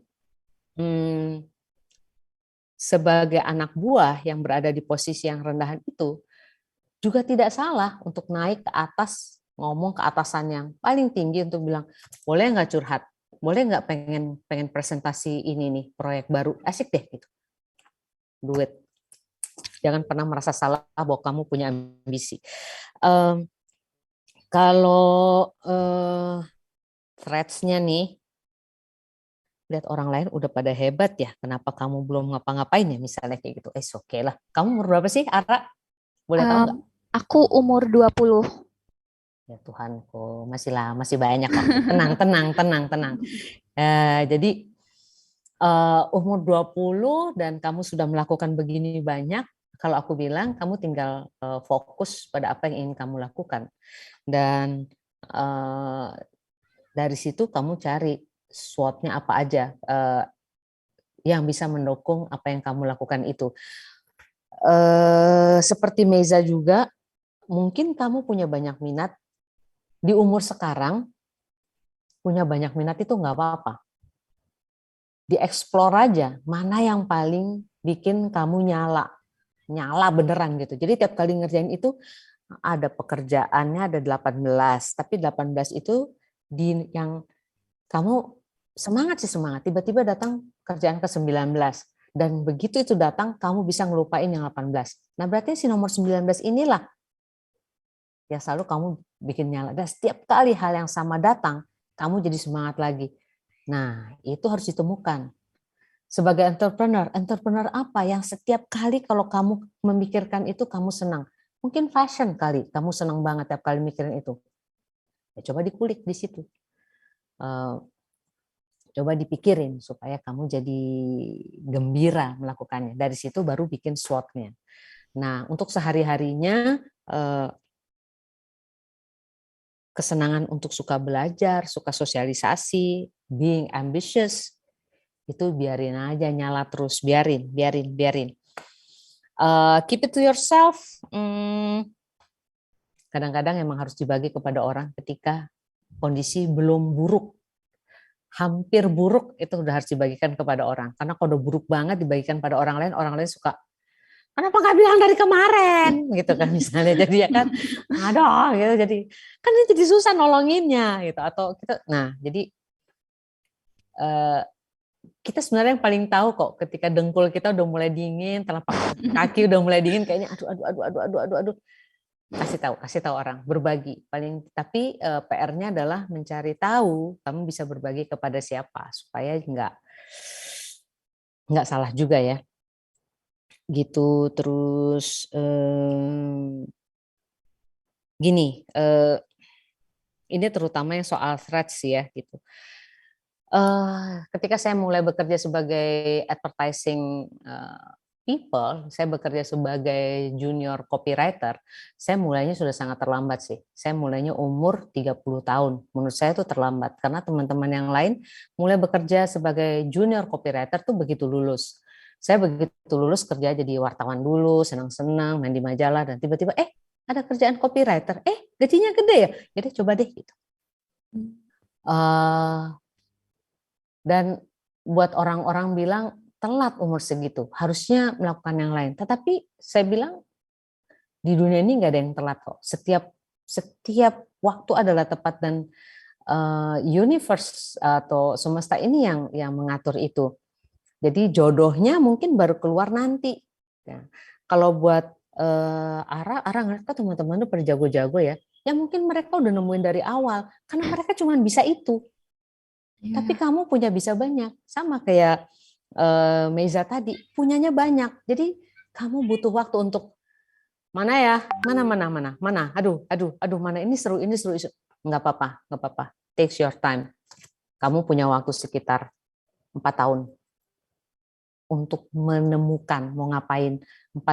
sebagai anak buah yang berada di posisi yang rendahan itu, juga tidak salah untuk naik ke atas, ngomong ke atasan yang paling tinggi untuk bilang, boleh nggak curhat? Boleh nggak pengen presentasi ini nih, proyek baru, asik deh gitu. Duit. Jangan pernah merasa salah bahwa kamu punya ambisi. Kalau threats-nya nih, lihat orang lain udah pada hebat ya, kenapa kamu belum ngapa-ngapain ya, misalnya kayak gitu. Oke lah. Kamu umur berapa sih, Ara? Boleh tahu nggak? Aku umur 20. Ya Tuhanku, masih banyak waktu. Tenang. Jadi umur 20 dan kamu sudah melakukan begini banyak, kalau aku bilang kamu tinggal fokus pada apa yang ingin kamu lakukan. Dan dari situ kamu cari SWOT-nya apa aja yang bisa mendukung apa yang kamu lakukan itu. Seperti Meiza juga, mungkin kamu punya banyak minat di umur sekarang, punya banyak minat itu nggak apa-apa. Dieksplor aja mana yang paling bikin kamu nyala beneran gitu. Jadi tiap kali ngerjain itu ada pekerjaannya ada 18, tapi 18 itu yang kamu semangat, tiba-tiba datang kerjaan ke 19, dan begitu itu datang kamu bisa ngelupain yang 18. Nah berarti si nomor 19 inilah yang selalu kamu bikin nyala, dan setiap kali hal yang sama datang kamu jadi semangat lagi. Nah itu harus ditemukan. Sebagai entrepreneur apa yang setiap kali kalau kamu memikirkan itu kamu senang? Mungkin fashion kali, kamu senang banget tiap kali mikirin itu. Ya, coba dikulik di situ. Coba dipikirin supaya kamu jadi gembira melakukannya. Dari situ baru bikin SWOT-nya. Nah, untuk sehari-harinya, kesenangan untuk suka belajar, suka sosialisasi, being ambitious, itu biarin aja nyala terus, biarin. Keep it to yourself. Kadang-kadang emang harus dibagi kepada orang ketika kondisi belum buruk, hampir buruk, itu udah harus dibagikan kepada orang. Karena kalau udah buruk banget dibagikan pada orang lain suka, kenapa nggak bilang dari kemarin, gitu kan misalnya. Jadi ya kan, aduh, gitu. Jadi kan ini jadi susah nolonginnya, gitu. Atau kita, nah jadi kita sebenarnya yang paling tahu kok ketika dengkul kita udah mulai dingin, telapak kaki udah mulai dingin, kayaknya aduh. Kasih tahu orang, berbagi. Tapi PR-nya adalah mencari tahu kamu bisa berbagi kepada siapa supaya nggak salah juga ya. Gitu. Terus gini, ini terutama yang soal threats ya gitu. Ketika saya mulai bekerja sebagai advertising people, saya bekerja sebagai junior copywriter, saya mulainya sudah sangat terlambat sih. Saya mulainya umur 30 tahun. Menurut saya itu terlambat, karena teman-teman yang lain mulai bekerja sebagai junior copywriter tuh begitu lulus. Saya begitu lulus kerja jadi wartawan dulu, senang-senang, main di majalah, dan tiba-tiba ada kerjaan copywriter, gajinya gede ya, jadi coba deh gitu. Dan buat orang-orang bilang telat umur segitu, harusnya melakukan yang lain. Tetapi saya bilang di dunia ini nggak ada yang telat kok. Setiap waktu adalah tepat, dan universe atau semesta ini yang mengatur itu. Jadi jodohnya mungkin baru keluar nanti. Ya. Kalau buat Ara ngerti teman-teman itu pada jago-jago ya. Ya mungkin mereka udah nemuin dari awal, karena mereka cuma bisa itu. Yeah. Tapi kamu punya bisa banyak, sama kayak Meiza tadi, punyanya banyak. Jadi kamu butuh waktu untuk mana ya, mana. Aduh, mana ini seru. Nggak apa-apa. Take your time. Kamu punya waktu sekitar 4 tahun untuk menemukan mau ngapain. 4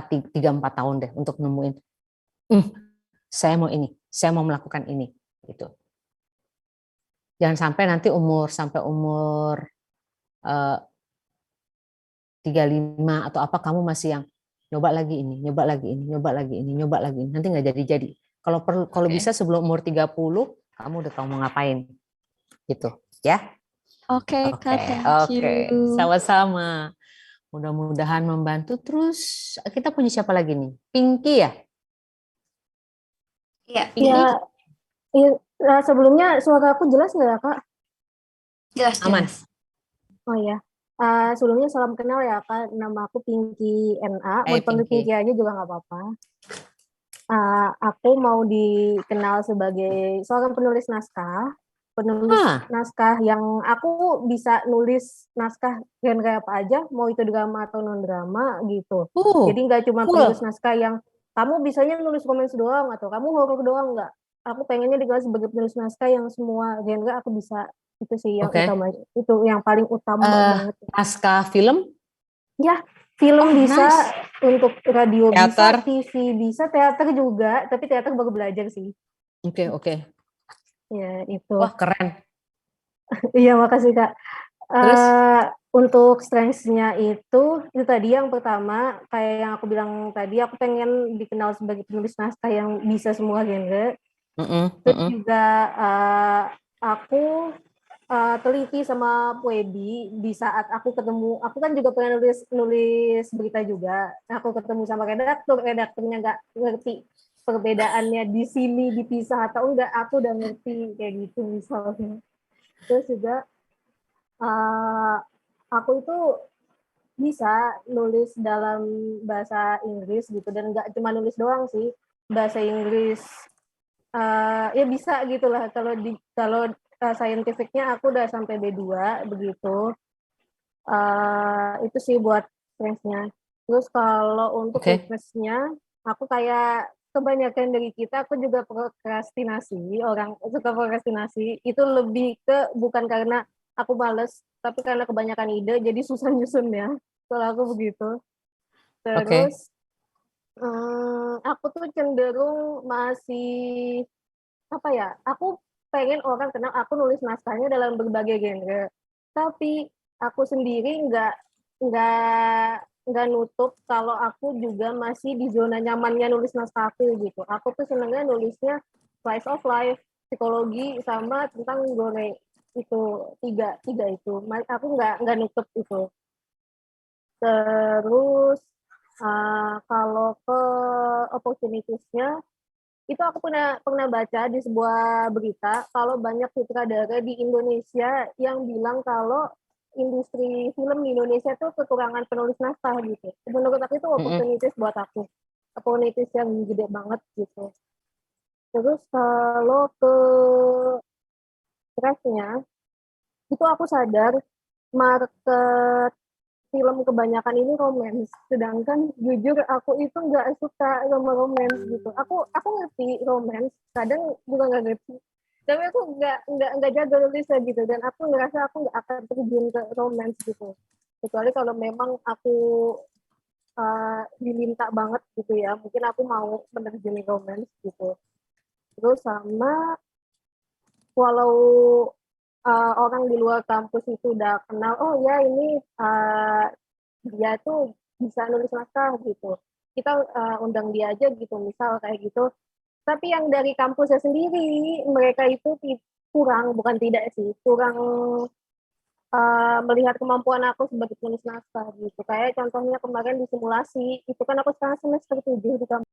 tahun deh untuk nemuin. Saya mau ini, saya mau melakukan ini, gitu. Jangan sampai nanti umur 35 atau apa kamu masih yang nyoba lagi ini. Nanti nggak jadi. Kalau bisa sebelum umur 30 kamu udah tahu mau ngapain. Gitu, ya. Oke, Kak, thank you. Sama-sama. Mudah-mudahan membantu. Terus kita punya siapa lagi nih? Pinky ya? Iya. Pinky? Ya, sebelumnya suara aku jelas nggak ya, Kak? Jelas, Aman. jelas. Oh ya. Sebelumnya salam kenal ya, Kak. Nama aku Pinky NA. Mau dipanggil Pinky. Pinky aja juga nggak apa-apa. Aku mau dikenal sebagai seorang penulis naskah. Naskah yang aku bisa nulis naskah genre apa aja, mau itu drama atau non drama gitu. Jadi nggak cuma penulis naskah yang kamu bisanya nulis romance doang atau kamu horor doang, nggak. Aku pengennya dikenal sebagai penulis naskah yang semua genre aku bisa. Itu sih yang utama, itu yang paling utama banget. Naskah film? Ya, film bisa, untuk radio teater. Bisa, TV bisa, teater juga, tapi teater baru belajar sih. Oke. Ya, itu. Wah, keren. Iya, makasih, Kak. Terus? Untuk strengths-nya itu tadi yang pertama, kayak yang aku bilang tadi, aku pengen dikenal sebagai penulis naskah yang bisa semua genre. Terus juga aku teliti sama Puebi di saat aku ketemu, aku kan juga pengen nulis berita juga. Aku ketemu sama redakturnya nggak ngerti perbedaannya di sini dipisah atau enggak, aku udah ngerti kayak gitu misalnya. Terus juga aku itu bisa nulis dalam bahasa Inggris gitu, dan nggak cuma nulis doang sih, bahasa Inggris ya bisa gitulah. Kalau scientificnya aku udah sampai B2 begitu. Itu sih buat strengths-nya. Terus kalau untuk weakness-nya, aku kayak kebanyakan dari kita, aku juga prokrastinasi, orang suka prokrastinasi. Itu lebih ke bukan karena aku males, tapi karena kebanyakan ide, jadi susah nyusunnya. Kalau aku begitu. Terus aku tuh cenderung masih apa ya? Aku pengen orang kenal aku nulis naskahnya dalam berbagai genre. Tapi aku sendiri nggak nutup kalau aku juga masih di zona nyamannya nulis naskah aku gitu. Aku tuh senengnya nulisnya slice of life, psikologi, sama tentang gore. Itu tiga itu. Aku nggak nutup itu. Terus kalau ke opportunities-nya, itu aku pernah baca di sebuah berita kalau banyak sutradara di Indonesia yang bilang kalau industri film di Indonesia tuh kekurangan penulis naskah gitu. Menurut aku itu opportunities buat aku. Opportunities yang gede banget gitu. Terus kalau ke stress-nya, itu aku sadar market film kebanyakan ini romance, sedangkan jujur aku itu nggak suka sama romance gitu. Aku ngerti romance, kadang juga nggak ngerti, tapi aku nggak jaga nulisnya gitu, dan aku ngerasa aku nggak akan terjun ke romance gitu, kecuali kalau memang aku diminta banget gitu ya, mungkin aku mau menerjuni romance gitu. Terus sama walau orang di luar kampus itu udah kenal, oh ya ini dia tuh bisa nulis naskah gitu, kita undang dia aja gitu, misal kayak gitu. Tapi yang dari kampusnya sendiri, mereka itu kurang, bukan tidak sih, kurang melihat kemampuan aku sebagai penulis naskah gitu. Kayak contohnya kemarin di simulasi, itu kan aku sekarang semester 7 di kampus.